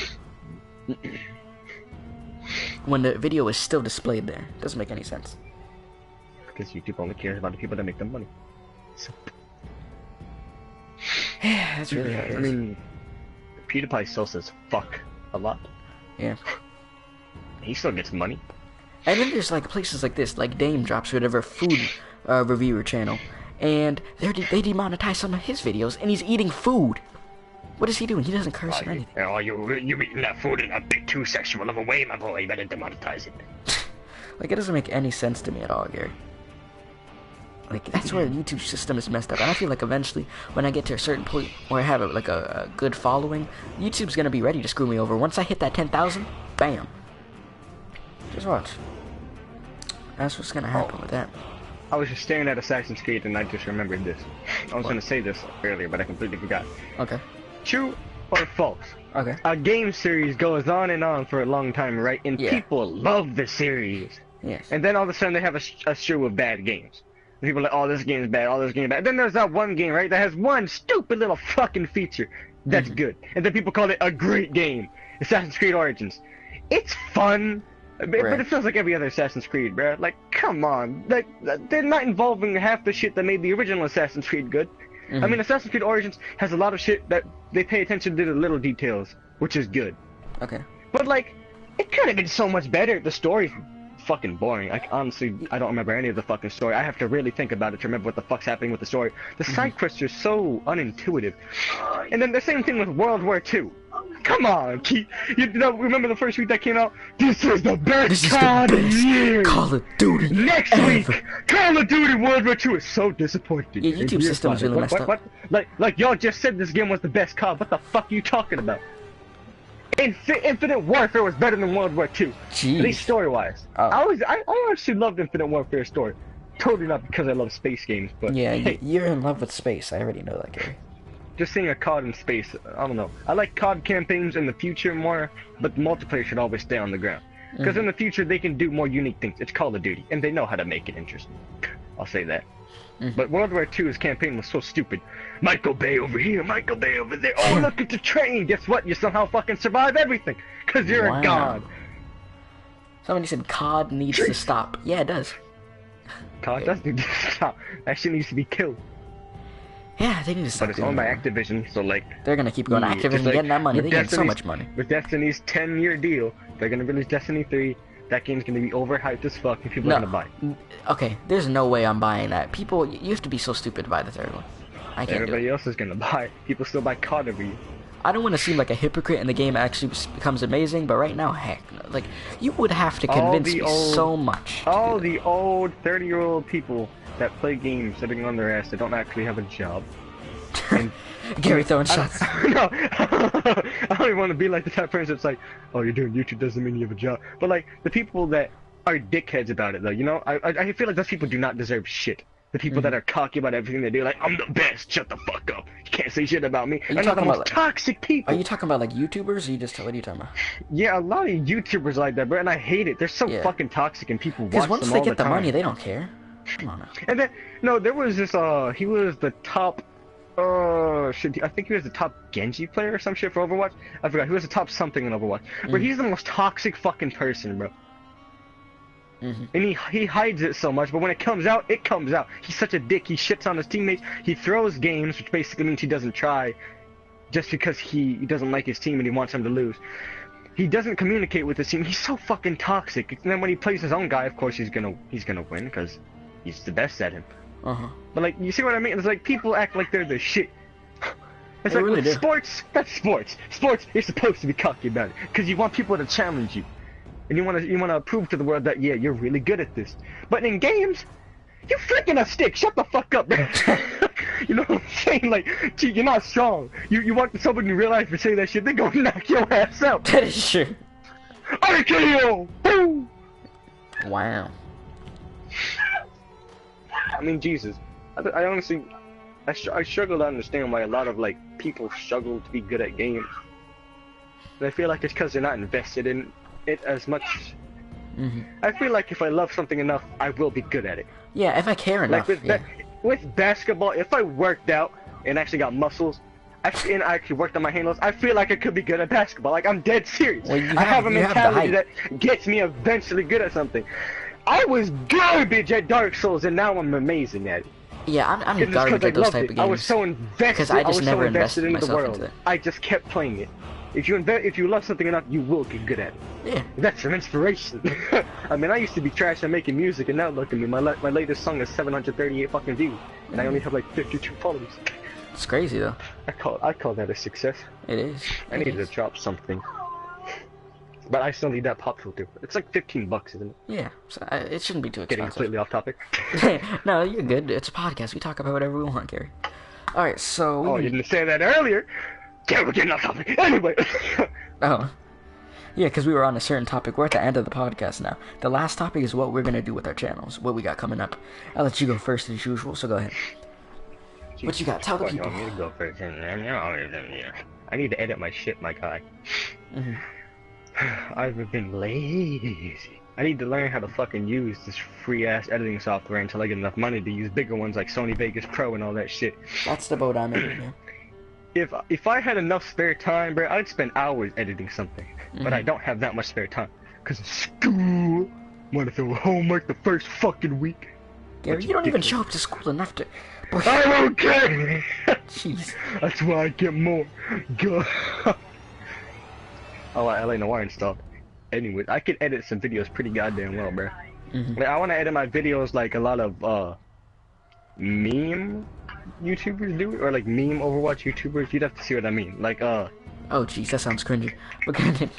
[SPEAKER 2] When the video is still displayed there, doesn't make any sense.
[SPEAKER 1] Because YouTube only cares about the people that make them money. So,
[SPEAKER 2] That's really how it is.
[SPEAKER 1] I mean, PewDiePie still says fuck a lot.
[SPEAKER 2] Yeah.
[SPEAKER 1] He still gets money.
[SPEAKER 2] And then there's like places like this, like Dame Drops, whatever food reviewer channel, and they demonetize some of his videos, and he's eating food. What is he doing? He doesn't curse or anything.
[SPEAKER 1] Oh, you eating that food in a bit too sexual of a way, my boy. You better demonetize it.
[SPEAKER 2] Like it doesn't make any sense to me at all, Gary. Like that's where the YouTube system is messed up, and I feel like eventually, when I get to a certain point where I have a good following, YouTube's gonna be ready to screw me over. Once I hit that 10,000, bam. Just watch. That's what's gonna happen with that.
[SPEAKER 1] I was just staring at Assassin's Creed and I just remembered this. I was gonna say this earlier, but I completely forgot.
[SPEAKER 2] Okay.
[SPEAKER 1] True or false?
[SPEAKER 2] Okay.
[SPEAKER 1] A game series goes on and on for a long time, right? And
[SPEAKER 2] Yeah.
[SPEAKER 1] people love the series.
[SPEAKER 2] Yes.
[SPEAKER 1] And then all of a sudden they have a strew of bad games. And people are like, oh, this game's bad, oh, this game's bad. Then there's that one game, right, that has one stupid little fucking feature that's good. And then people call it a great game. Assassin's Creed Origins. It's fun, but it feels like every other Assassin's Creed, bro. Like, come on. Like, they're not involving half the shit that made the original Assassin's Creed good. I mean, Assassin's Creed Origins has a lot of shit that they pay attention to the little details, which is good.
[SPEAKER 2] Okay.
[SPEAKER 1] But, like, it could have been so much better. The story's fucking boring. Like, honestly, I don't remember any of the fucking story. I have to really think about it to remember what the fuck's happening with the story. The side quests are so unintuitive. And then the same thing with World War II. Come on, Keith. You know, remember the first week that came out? This is the best COD year!
[SPEAKER 2] Call of Duty.
[SPEAKER 1] Next
[SPEAKER 2] ever.
[SPEAKER 1] week, Call of Duty World War II is so disappointing.
[SPEAKER 2] Yeah, YouTube system is really messed up.
[SPEAKER 1] What? Like y'all just said this game was the best COD. What the fuck are you talking about? Infinite Warfare was better than World War II.
[SPEAKER 2] Jeez.
[SPEAKER 1] At least story-wise.
[SPEAKER 2] Oh.
[SPEAKER 1] I actually loved Infinite Warfare story. Totally not because I love space games, but
[SPEAKER 2] Yeah,
[SPEAKER 1] hey,
[SPEAKER 2] you're in love with space. I already know that, Gary.
[SPEAKER 1] just seeing a COD in space, I don't know. I like COD campaigns in the future more, but the multiplayer should always stay on the ground. Because in the future, they can do more unique things. It's Call of Duty, and they know how to make it interesting. I'll say that. But World War II's campaign was so stupid. Michael Bay over here, Michael Bay over there. Oh, look at the train. Guess what? You somehow fucking survive everything. Because you're a god.
[SPEAKER 2] Somebody said COD needs to stop. Yeah, it does.
[SPEAKER 1] COD does need to stop. That shit needs to be killed.
[SPEAKER 2] Yeah, they need to stop
[SPEAKER 1] But it's
[SPEAKER 2] doing
[SPEAKER 1] owned by
[SPEAKER 2] that.
[SPEAKER 1] Activision, so like
[SPEAKER 2] They're gonna keep going.
[SPEAKER 1] Yeah,
[SPEAKER 2] Activision
[SPEAKER 1] it's like
[SPEAKER 2] getting that money.
[SPEAKER 1] with
[SPEAKER 2] They get so
[SPEAKER 1] Destiny's-
[SPEAKER 2] much money.
[SPEAKER 1] with Destiny's 10-year deal, they're gonna release Destiny 3. That game's gonna be overhyped as fuck, and people
[SPEAKER 2] No.
[SPEAKER 1] are gonna buy it.
[SPEAKER 2] Okay, there's no way I'm buying that. People, you have to be so stupid to buy the third one. I can't do it.
[SPEAKER 1] Everybody else is gonna buy it. People still buy COD every year.
[SPEAKER 2] I don't want to seem like a hypocrite and the game actually becomes amazing, but right now, heck, no. Like, you would have to
[SPEAKER 1] All
[SPEAKER 2] convince
[SPEAKER 1] the
[SPEAKER 2] me
[SPEAKER 1] old-
[SPEAKER 2] so much. to
[SPEAKER 1] All
[SPEAKER 2] do
[SPEAKER 1] the old 30-year-old people that play games sitting on their ass that don't actually have a job. And
[SPEAKER 2] that. Gary throwing shots.
[SPEAKER 1] no, I don't even want to be like the type of person that's like, oh, you're doing YouTube doesn't mean you have a job. But like the people that are dickheads about it, though, you know, I feel like those people do not deserve shit. The people that are cocky about everything they do, like I'm the best, shut the fuck up. You can't say shit about me.
[SPEAKER 2] you
[SPEAKER 1] I'm not the
[SPEAKER 2] talking
[SPEAKER 1] most
[SPEAKER 2] about, like-
[SPEAKER 1] toxic people.
[SPEAKER 2] Are you talking about like YouTubers, or you just what are you talking about?
[SPEAKER 1] Yeah, a lot of YouTubers like that, bro, and I hate it. They're so
[SPEAKER 2] Yeah.
[SPEAKER 1] fucking toxic, and people watch
[SPEAKER 2] Because once
[SPEAKER 1] them
[SPEAKER 2] they
[SPEAKER 1] all
[SPEAKER 2] get the
[SPEAKER 1] time.
[SPEAKER 2] money, they don't care. Come on now.
[SPEAKER 1] And then, no, there was this, he was the top, I think he was the top Genji player or some shit for Overwatch. I forgot, he was the top something in Overwatch. But he's the most toxic fucking person, bro.
[SPEAKER 2] Mhm.
[SPEAKER 1] And he hides it so much, but when it comes out, it comes out. He's such a dick, he shits on his teammates, he throws games, which basically means he doesn't try, just because he doesn't like his team and he wants them to lose. He doesn't communicate with his team, he's so fucking toxic. And then when he plays his own guy, of course he's gonna win, because he's the best at him.
[SPEAKER 2] Uh-huh.
[SPEAKER 1] But like, you see what I mean? It's like people act like they're the shit. It's
[SPEAKER 2] They
[SPEAKER 1] like
[SPEAKER 2] really
[SPEAKER 1] with
[SPEAKER 2] do.
[SPEAKER 1] sports, that's sports. Sports, you're supposed to be cocky about it, because you want people to challenge you, and you want to prove to the world that yeah, you're really good at this. But in games, you're flicking a stick. Shut the fuck up, man. You know what I'm saying? Like, gee, you're not strong. You want somebody in real life to say that shit, they gonna knock your ass out.
[SPEAKER 2] That is true.
[SPEAKER 1] I kill. Boom.
[SPEAKER 2] Wow.
[SPEAKER 1] I mean, Jesus. I honestly, I struggle to understand why a lot of like people struggle to be good at games. And I feel like it's because they're not invested in it as much.
[SPEAKER 2] Mhm.
[SPEAKER 1] I feel like if I love something enough, I will be good at it.
[SPEAKER 2] Yeah, if I care
[SPEAKER 1] Like
[SPEAKER 2] enough. Yeah.
[SPEAKER 1] with basketball, if I worked out and actually got muscles, and I actually worked on my handles, I feel like I could be good at basketball. Like, I'm dead serious.
[SPEAKER 2] Well, you
[SPEAKER 1] I
[SPEAKER 2] have-
[SPEAKER 1] have a
[SPEAKER 2] you have the
[SPEAKER 1] mentality
[SPEAKER 2] height.
[SPEAKER 1] that gets me eventually good at something. I was garbage at Dark Souls, and now I'm amazing at it.
[SPEAKER 2] Yeah, I'm
[SPEAKER 1] It's just
[SPEAKER 2] garbage
[SPEAKER 1] 'cause I
[SPEAKER 2] at those
[SPEAKER 1] loved
[SPEAKER 2] type
[SPEAKER 1] it.
[SPEAKER 2] of
[SPEAKER 1] I was
[SPEAKER 2] games.
[SPEAKER 1] so invested.
[SPEAKER 2] 'Cause I just
[SPEAKER 1] was
[SPEAKER 2] never
[SPEAKER 1] so
[SPEAKER 2] invested
[SPEAKER 1] into the
[SPEAKER 2] myself
[SPEAKER 1] world.
[SPEAKER 2] into it.
[SPEAKER 1] I just kept playing it. If you love something enough, you will get good at it.
[SPEAKER 2] Yeah.
[SPEAKER 1] That's an inspiration. I mean, I used to be trash at making music, and now look at me. My latest song has 738 fucking views, and I only have like 52 followers.
[SPEAKER 2] It's crazy though.
[SPEAKER 1] I call that a success.
[SPEAKER 2] It is.
[SPEAKER 1] I
[SPEAKER 2] It
[SPEAKER 1] need to
[SPEAKER 2] is.
[SPEAKER 1] drop something, but I still need that pop filter. It's like $15, isn't it?
[SPEAKER 2] Yeah, so, it shouldn't be too
[SPEAKER 1] Getting
[SPEAKER 2] expensive.
[SPEAKER 1] completely off topic.
[SPEAKER 2] No, you're good. It's a podcast. We talk about whatever we want, Gary. All right, so
[SPEAKER 1] Oh, you didn't say that earlier. Yeah, we're getting off topic. Anyway.
[SPEAKER 2] oh, yeah, because we were on a certain topic. We're at the end of the podcast now. The last topic is what we're gonna do with our channels. What we got coming up. I'll let you go first as usual. So go ahead. What you got? Tell the
[SPEAKER 1] Fuck,
[SPEAKER 2] people.
[SPEAKER 1] You want me to go first? I need to edit my shit, my guy.
[SPEAKER 2] Mhm.
[SPEAKER 1] I've been lazy. I need to learn how to fucking use this free ass editing software until I get enough money to use bigger ones like Sony Vegas Pro and all that shit.
[SPEAKER 2] That's the boat I'm in. Yeah.
[SPEAKER 1] If I had enough spare time, bro, I'd spend hours editing something. But I don't have that much spare time. Cause of school. Wanna throw homework the first fucking week.
[SPEAKER 2] Gary,
[SPEAKER 1] That's
[SPEAKER 2] you don't even
[SPEAKER 1] ridiculous.
[SPEAKER 2] show up to school enough to.
[SPEAKER 1] I don't care!
[SPEAKER 2] Jeez.
[SPEAKER 1] That's why I get more. Go. Oh, LA Noir installed. Anyways, I could edit some videos pretty goddamn well, bro.
[SPEAKER 2] Mhm.
[SPEAKER 1] Like, I want to edit my videos like a lot of meme YouTubers do, or like meme Overwatch YouTubers. You'd have to see what I mean. Like
[SPEAKER 2] Oh, jeez, that sounds cringy. But continue.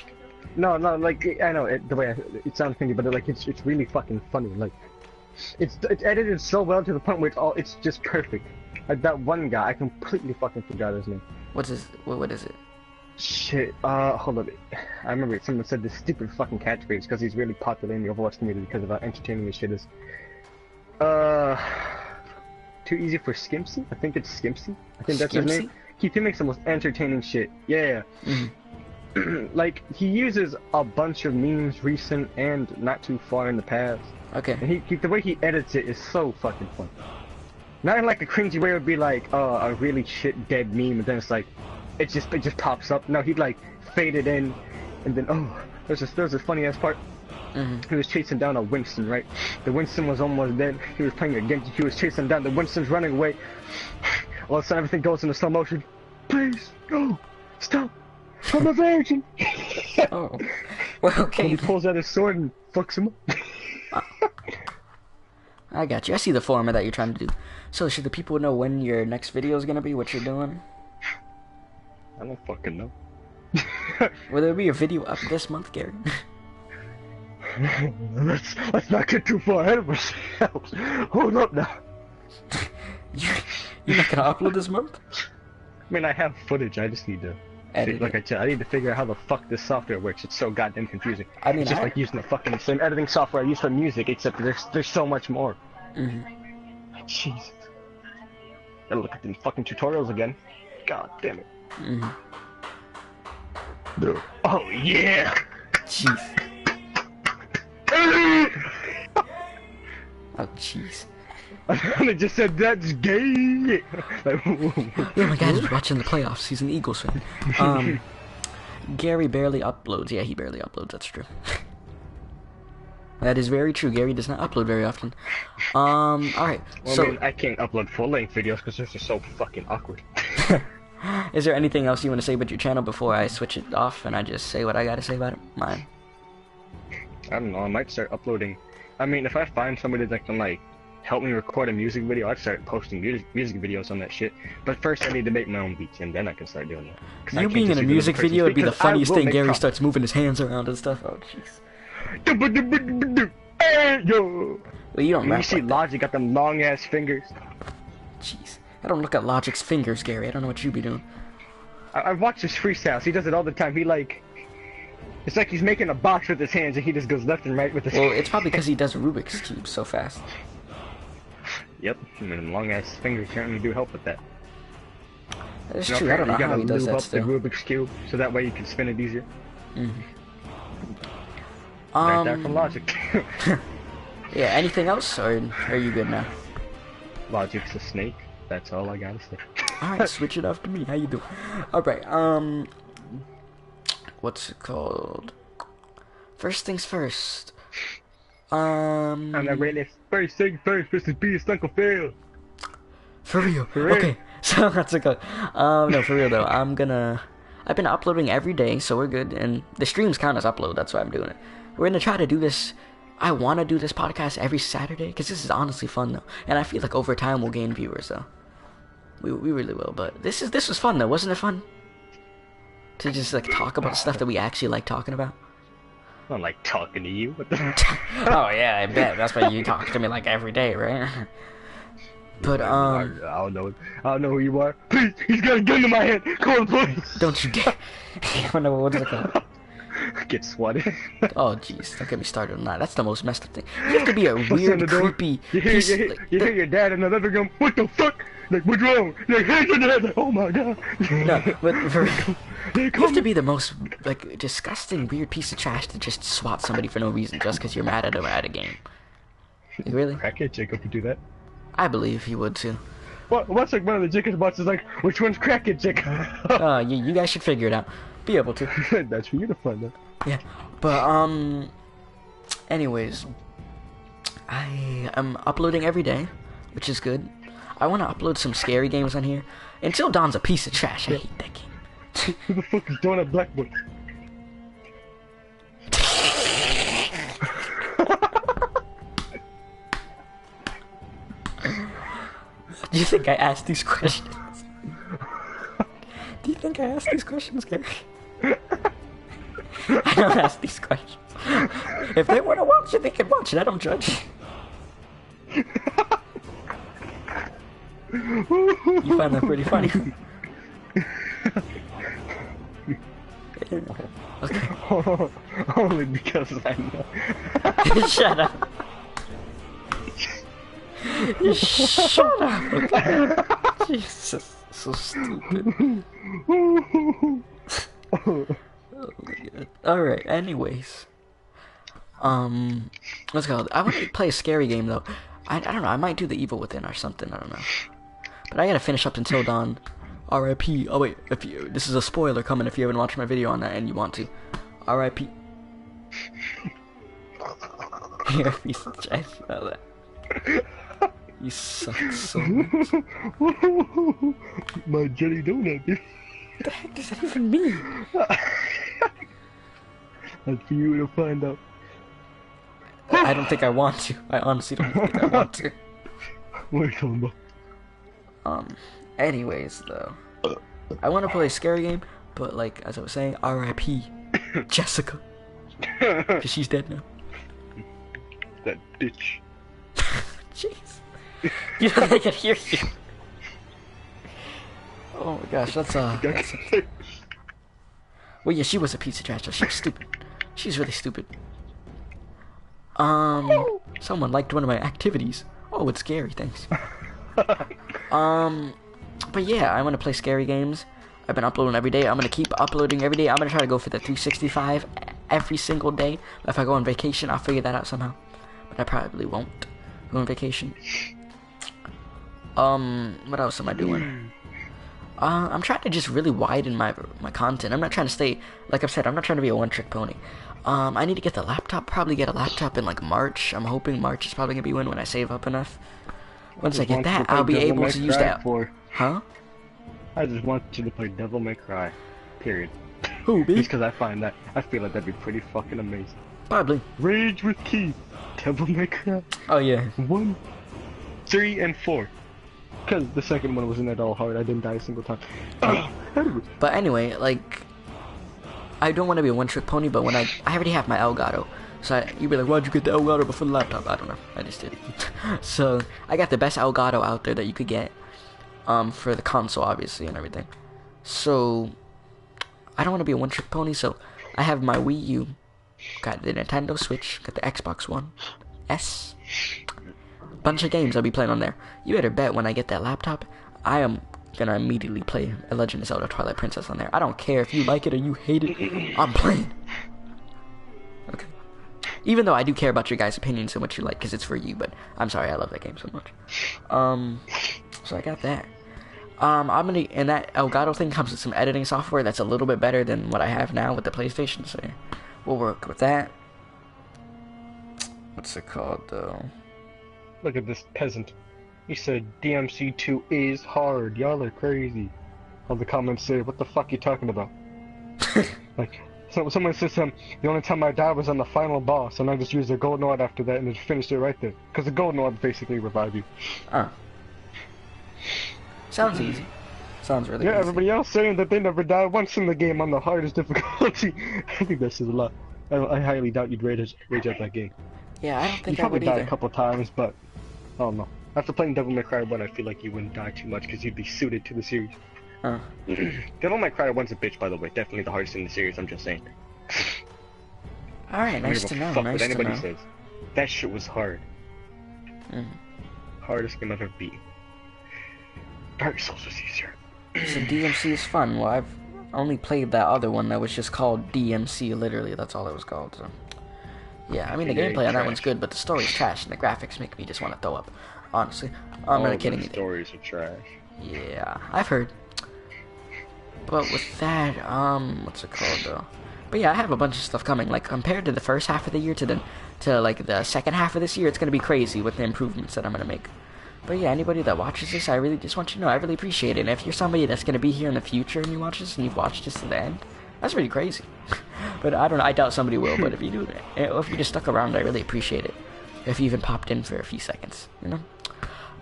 [SPEAKER 1] no, like I know the way it sounds cringy, but like it's really fucking funny. Like it's edited so well to the point where it's just perfect. Like that one guy, I completely fucking forgot his name.
[SPEAKER 2] What's his? What is it?
[SPEAKER 1] Shit, hold up. I remember someone said this stupid fucking catchphrase because he's really popular in the Overwatch community because of how entertaining his shit is. Too easy for Skimpsy? I think it's Skimpsy. I think that's his
[SPEAKER 2] Skimpsy?
[SPEAKER 1] name. He makes the most entertaining shit. Yeah. Like, he uses a bunch of memes recent and not too far in the past.
[SPEAKER 2] Okay.
[SPEAKER 1] And the way he edits it is so fucking fun. Not in like a cringy way it would be like, a really shit dead meme and then it's like, it just pops up. No, he'd like fade it in and then, there's a funny ass part. He was chasing down a Winston, right? The Winston was almost dead. He was playing a Genji. He was chasing down. The Winston's running away. all of a sudden everything goes into slow motion. Please, no, stop. I'm a virgin.
[SPEAKER 2] Oh. Well, okay.
[SPEAKER 1] He pulls out his sword and fucks him up.
[SPEAKER 2] I got you. I see the format that you're trying to do. So, should the people know when your next video is gonna be? What you're doing?
[SPEAKER 1] I don't fucking know.
[SPEAKER 2] Will there be a video up this month, Gary?
[SPEAKER 1] Let's not get too far ahead of ourselves. Hold up now.
[SPEAKER 2] You're not gonna upload this month?
[SPEAKER 1] I mean, I have footage. I just need to.
[SPEAKER 2] Edit
[SPEAKER 1] Like
[SPEAKER 2] it.
[SPEAKER 1] I said, I need to figure out how the fuck this software works. It's so goddamn confusing.
[SPEAKER 2] I mean,
[SPEAKER 1] It's just like using the fucking same editing software I use for music, except there's so much more.
[SPEAKER 2] Mm-hmm.
[SPEAKER 1] Jesus. Gotta look at the fucking tutorials again. God damn it.
[SPEAKER 2] Mm-hmm.
[SPEAKER 1] Oh yeah.
[SPEAKER 2] Jeez. Oh jeez.
[SPEAKER 1] I just said that's gay. Like,
[SPEAKER 2] Oh my god, he's watching the playoffs. He's an Eagles fan. Gary barely uploads. Yeah, he barely uploads. That's true. That is very true. Gary does not upload very often. Alright.
[SPEAKER 1] Well,
[SPEAKER 2] So,
[SPEAKER 1] I mean, I can't upload full-length videos because they're just so fucking awkward.
[SPEAKER 2] is there anything else you want to say about your channel before I switch it off and I just say what I gotta say about it? Mine.
[SPEAKER 1] I don't know. I might start uploading. I mean, if I find somebody that can like help me record a music video, I'd start posting music videos on that shit. But first, I need to make my own beats, and then I can start doing that. 'Cause I
[SPEAKER 2] You
[SPEAKER 1] can't
[SPEAKER 2] being
[SPEAKER 1] just
[SPEAKER 2] in a
[SPEAKER 1] be the
[SPEAKER 2] music
[SPEAKER 1] person
[SPEAKER 2] video would be the
[SPEAKER 1] because I
[SPEAKER 2] funniest
[SPEAKER 1] will
[SPEAKER 2] thing.
[SPEAKER 1] make
[SPEAKER 2] Gary
[SPEAKER 1] com-
[SPEAKER 2] starts moving his hands around and stuff. Oh jeez.
[SPEAKER 1] Hey, yo.
[SPEAKER 2] Well, you don't
[SPEAKER 1] You
[SPEAKER 2] rap
[SPEAKER 1] see
[SPEAKER 2] like that.
[SPEAKER 1] Logic got them long ass fingers.
[SPEAKER 2] Jeez. I don't look at Logic's fingers, Gary. I don't know what you be doing.
[SPEAKER 1] I watch his freestyles. He does it all the time. He like, it's like he's making a box with his hands, and he just goes left and right with his.
[SPEAKER 2] Well, it's probably because he does Rubik's Cube so fast.
[SPEAKER 1] Yep. I mean, long ass fingers certainly do help with that.
[SPEAKER 2] That's
[SPEAKER 1] You know,
[SPEAKER 2] true. I don't know
[SPEAKER 1] you
[SPEAKER 2] how
[SPEAKER 1] gotta
[SPEAKER 2] he does
[SPEAKER 1] lube
[SPEAKER 2] that
[SPEAKER 1] up
[SPEAKER 2] still.
[SPEAKER 1] the Rubik's Cube, so that way you can spin it easier.
[SPEAKER 2] Mm-hmm.
[SPEAKER 1] Right there from Logic.
[SPEAKER 2] Yeah, anything else, or are you good now?
[SPEAKER 1] Logic's a snake. That's all I gotta say.
[SPEAKER 2] Alright, switch it off to me. How you doing? Alright, what's it called? First things first.
[SPEAKER 1] I'm not really first thing first, Mr. Beast, Uncle Phil.
[SPEAKER 2] For real.
[SPEAKER 1] real.
[SPEAKER 2] Okay, so that's a good. No, for real though. I've been uploading every day, so we're good. And the streams count as upload. That's why I'm doing it. We're gonna try to do this. I want to do this podcast every Saturday because this is honestly fun though, and I feel like over time we'll gain viewers though. We really will. But this was fun though, wasn't it fun? To just like talk about stuff that we actually like talking about.
[SPEAKER 1] I don't like talking to you. What the?
[SPEAKER 2] Oh yeah, I bet. That's why you talk to me like every day, right? But
[SPEAKER 1] I don't know. I don't know who you are. Please, he's got a gun to my head. Call the police.
[SPEAKER 2] don't you dare. No, what is it called?
[SPEAKER 1] Get swatted.
[SPEAKER 2] Oh jeez, don't get me started on that. That's the most messed up thing. You have to be a
[SPEAKER 1] Bust in
[SPEAKER 2] weird,
[SPEAKER 1] the door.
[SPEAKER 2] creepy
[SPEAKER 1] You hear,
[SPEAKER 2] piece.
[SPEAKER 1] you hear,
[SPEAKER 2] like,
[SPEAKER 1] you hear your dad in the living room. What the fuck? Like, what's wrong? Like, hey, your dad. Like, oh my god.
[SPEAKER 2] no, but for,
[SPEAKER 1] They
[SPEAKER 2] you have
[SPEAKER 1] come-
[SPEAKER 2] to be the most like disgusting, weird piece of trash to just swat somebody for no reason just because you're mad at them at a game. Like, really?
[SPEAKER 1] Crackhead Jacob would do that.
[SPEAKER 2] I believe he would too.
[SPEAKER 1] What's like one of the Jacob's bots is like, which one's Crackhead Jacob?
[SPEAKER 2] You guys should figure it out. Be able to.
[SPEAKER 1] That's for you to find out.
[SPEAKER 2] Yeah, but anyways, I am uploading every day, which is good. I want to upload some scary games on here. Until Dawn's a piece of trash. I hate that game.
[SPEAKER 1] Who the fuck is Donut Blackboard?
[SPEAKER 2] Do you think I asked these questions? Do you think I asked these questions, Gary? I don't ask these questions. If they want to watch it, they can watch it. I don't judge. You find that pretty funny. Okay.
[SPEAKER 1] Only because I know.
[SPEAKER 2] Shut up. Shut up. Okay. Jesus, so stupid. Alright, anyways. What's it called? I want to play a scary game though. I don't know, I might do The Evil Within or something, I don't know. But I gotta finish up Until Dawn. R.I.P. Oh wait, this is a spoiler coming if you haven't watched my video on that and you want to. R.I.P. You're a piece of trash, you know that. You suck so much.
[SPEAKER 1] My jelly donut, dude.
[SPEAKER 2] What the heck does that even mean?
[SPEAKER 1] That's for you to find out.
[SPEAKER 2] I don't think I want to. I honestly don't think I want to.
[SPEAKER 1] What are you talking about?
[SPEAKER 2] Anyways, though. I want to play a scary game, but like, as I was saying, R.I.P. Jessica. Because she's dead now.
[SPEAKER 1] That bitch.
[SPEAKER 2] Jeez. You don't think I can hear you. Oh my gosh, that's well, yeah, she was a piece of trash, though. She was stupid. She's really stupid. Someone liked one of my activities. Oh, it's scary, thanks. But yeah, I want to play scary games. I've been uploading every day. I'm going to keep uploading every day. I'm going to try to go for the 365 every single day. If I go on vacation, I'll figure that out somehow. But I probably won't go on vacation. What else am I doing? I'm trying to just really widen my content. I'm not trying to stay, like I've said, I'm not trying to be a one-trick pony. I need to get the laptop, probably get a laptop in like March. I'm hoping March is probably going to be when I save up enough. Once I get that, I'll be able to use that. Huh?
[SPEAKER 1] I just want you to play Devil May Cry. Period.
[SPEAKER 2] Who, me?
[SPEAKER 1] Just because I feel like that'd be pretty fucking amazing.
[SPEAKER 2] Probably.
[SPEAKER 1] Rage with Keith. Devil May Cry.
[SPEAKER 2] Oh, yeah.
[SPEAKER 1] 1, 3, and 4. Because the second one wasn't at all hard. I didn't die a single time.
[SPEAKER 2] But anyway, like, I don't want to be a one-trick pony, but when I already have my Elgato. So you'd be like, why'd you get the Elgato before the laptop? I don't know. I just did. So I got the best Elgato out there that you could get. For the console, obviously, and everything. So I don't want to be a one-trick pony, so I have my Wii U, got the Nintendo Switch, got the Xbox One S, bunch of games I'll be playing on there. You better bet when I get that laptop, I am gonna immediately play A Legend of Zelda Twilight Princess on there. I don't care if you like it or you hate it, I'm playing. Okay. Even though I do care about your guys' opinions and what you like, because it's for you, but I'm sorry, I love that game so much. So I got that. I'm gonna, and that Elgato thing comes with some editing software that's a little bit better than what I have now with the PlayStation, so we'll work with that. What's it called, though?
[SPEAKER 1] Look at this peasant. He said DMC2 is hard. Y'all are crazy. All the comments say, what the fuck you talking about? Like, so someone says, the only time I died was on the final boss, and I just used the golden orb after that, and it finished it right there. Because the golden orb basically revived you.
[SPEAKER 2] Sounds easy. Sounds really easy.
[SPEAKER 1] Yeah, everybody else saying that they never died once in the game on the hardest difficulty. I think that says a lot. I highly doubt you'd rage out that game.
[SPEAKER 2] Yeah, I don't think
[SPEAKER 1] you
[SPEAKER 2] I would
[SPEAKER 1] probably died
[SPEAKER 2] either.
[SPEAKER 1] a couple times, but I don't know. After playing Devil May Cry 1, I feel like you wouldn't die too much because you'd be suited to the series. Devil May Cry 1's a bitch, by the way. Definitely the hardest in the series, I'm just saying.
[SPEAKER 2] Alright, nice to know,
[SPEAKER 1] fuck
[SPEAKER 2] nice
[SPEAKER 1] what
[SPEAKER 2] to
[SPEAKER 1] anybody
[SPEAKER 2] know.
[SPEAKER 1] says. That shit was hard. Hardest game I've ever beaten. Dark Souls was easier.
[SPEAKER 2] So DMC is fun. Well, I've only played that other one that was just called DMC, literally, that's all it was called, so. Yeah, I mean, the gameplay on that one's good, but the story's trash, and the graphics make me just want to throw up. Honestly. I'm not kidding you.
[SPEAKER 1] The stories are trash.
[SPEAKER 2] Yeah, I've heard. But with that, what's it called, though? But yeah, I have a bunch of stuff coming. Like, compared to the first half of the year to like, the second half of this year, it's gonna be crazy with the improvements that I'm gonna make. But yeah, anybody that watches this, I really just want you to know, I really appreciate it. And if you're somebody that's gonna be here in the future and you watch this, and you've watched this to the end, that's really crazy. But I don't know, I doubt somebody will, but if you do, if you just stuck around, I really appreciate it. If you even popped in for a few seconds, you know?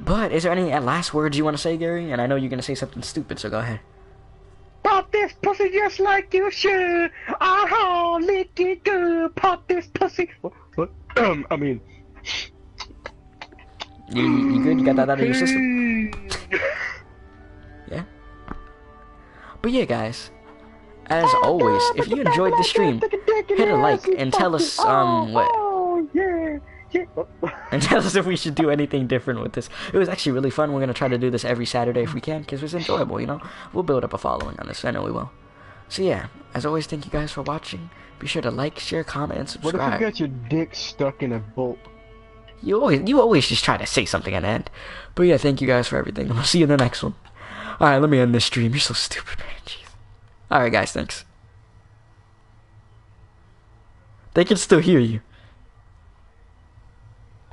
[SPEAKER 2] But, is there any last words you want to say, Gary? And I know you're gonna say something stupid, so go ahead.
[SPEAKER 1] Pop this pussy just like you should. Ah, lick it good. Pop this pussy. What? I mean...
[SPEAKER 2] You good? You got that out of your system? Yeah? But yeah, guys. As always, if you enjoyed the stream, hit a like and tell us, and tell us if we should do anything different with this. It was actually really fun. We're gonna try to do this every Saturday if we can, because it's enjoyable, you know? We'll build up a following on this, I know we will. So yeah, as always, thank you guys for watching. Be sure to like, share, comment, and subscribe.
[SPEAKER 1] What if you got your dick stuck in a bolt?
[SPEAKER 2] You always just try to say something at the end. But yeah, thank you guys for everything, and I'll see you in the next one. Alright, let me end this stream. You're so stupid, man. Jeez. Alright, guys, thanks. They can still hear you.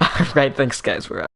[SPEAKER 2] Alright, thanks, guys. We're out.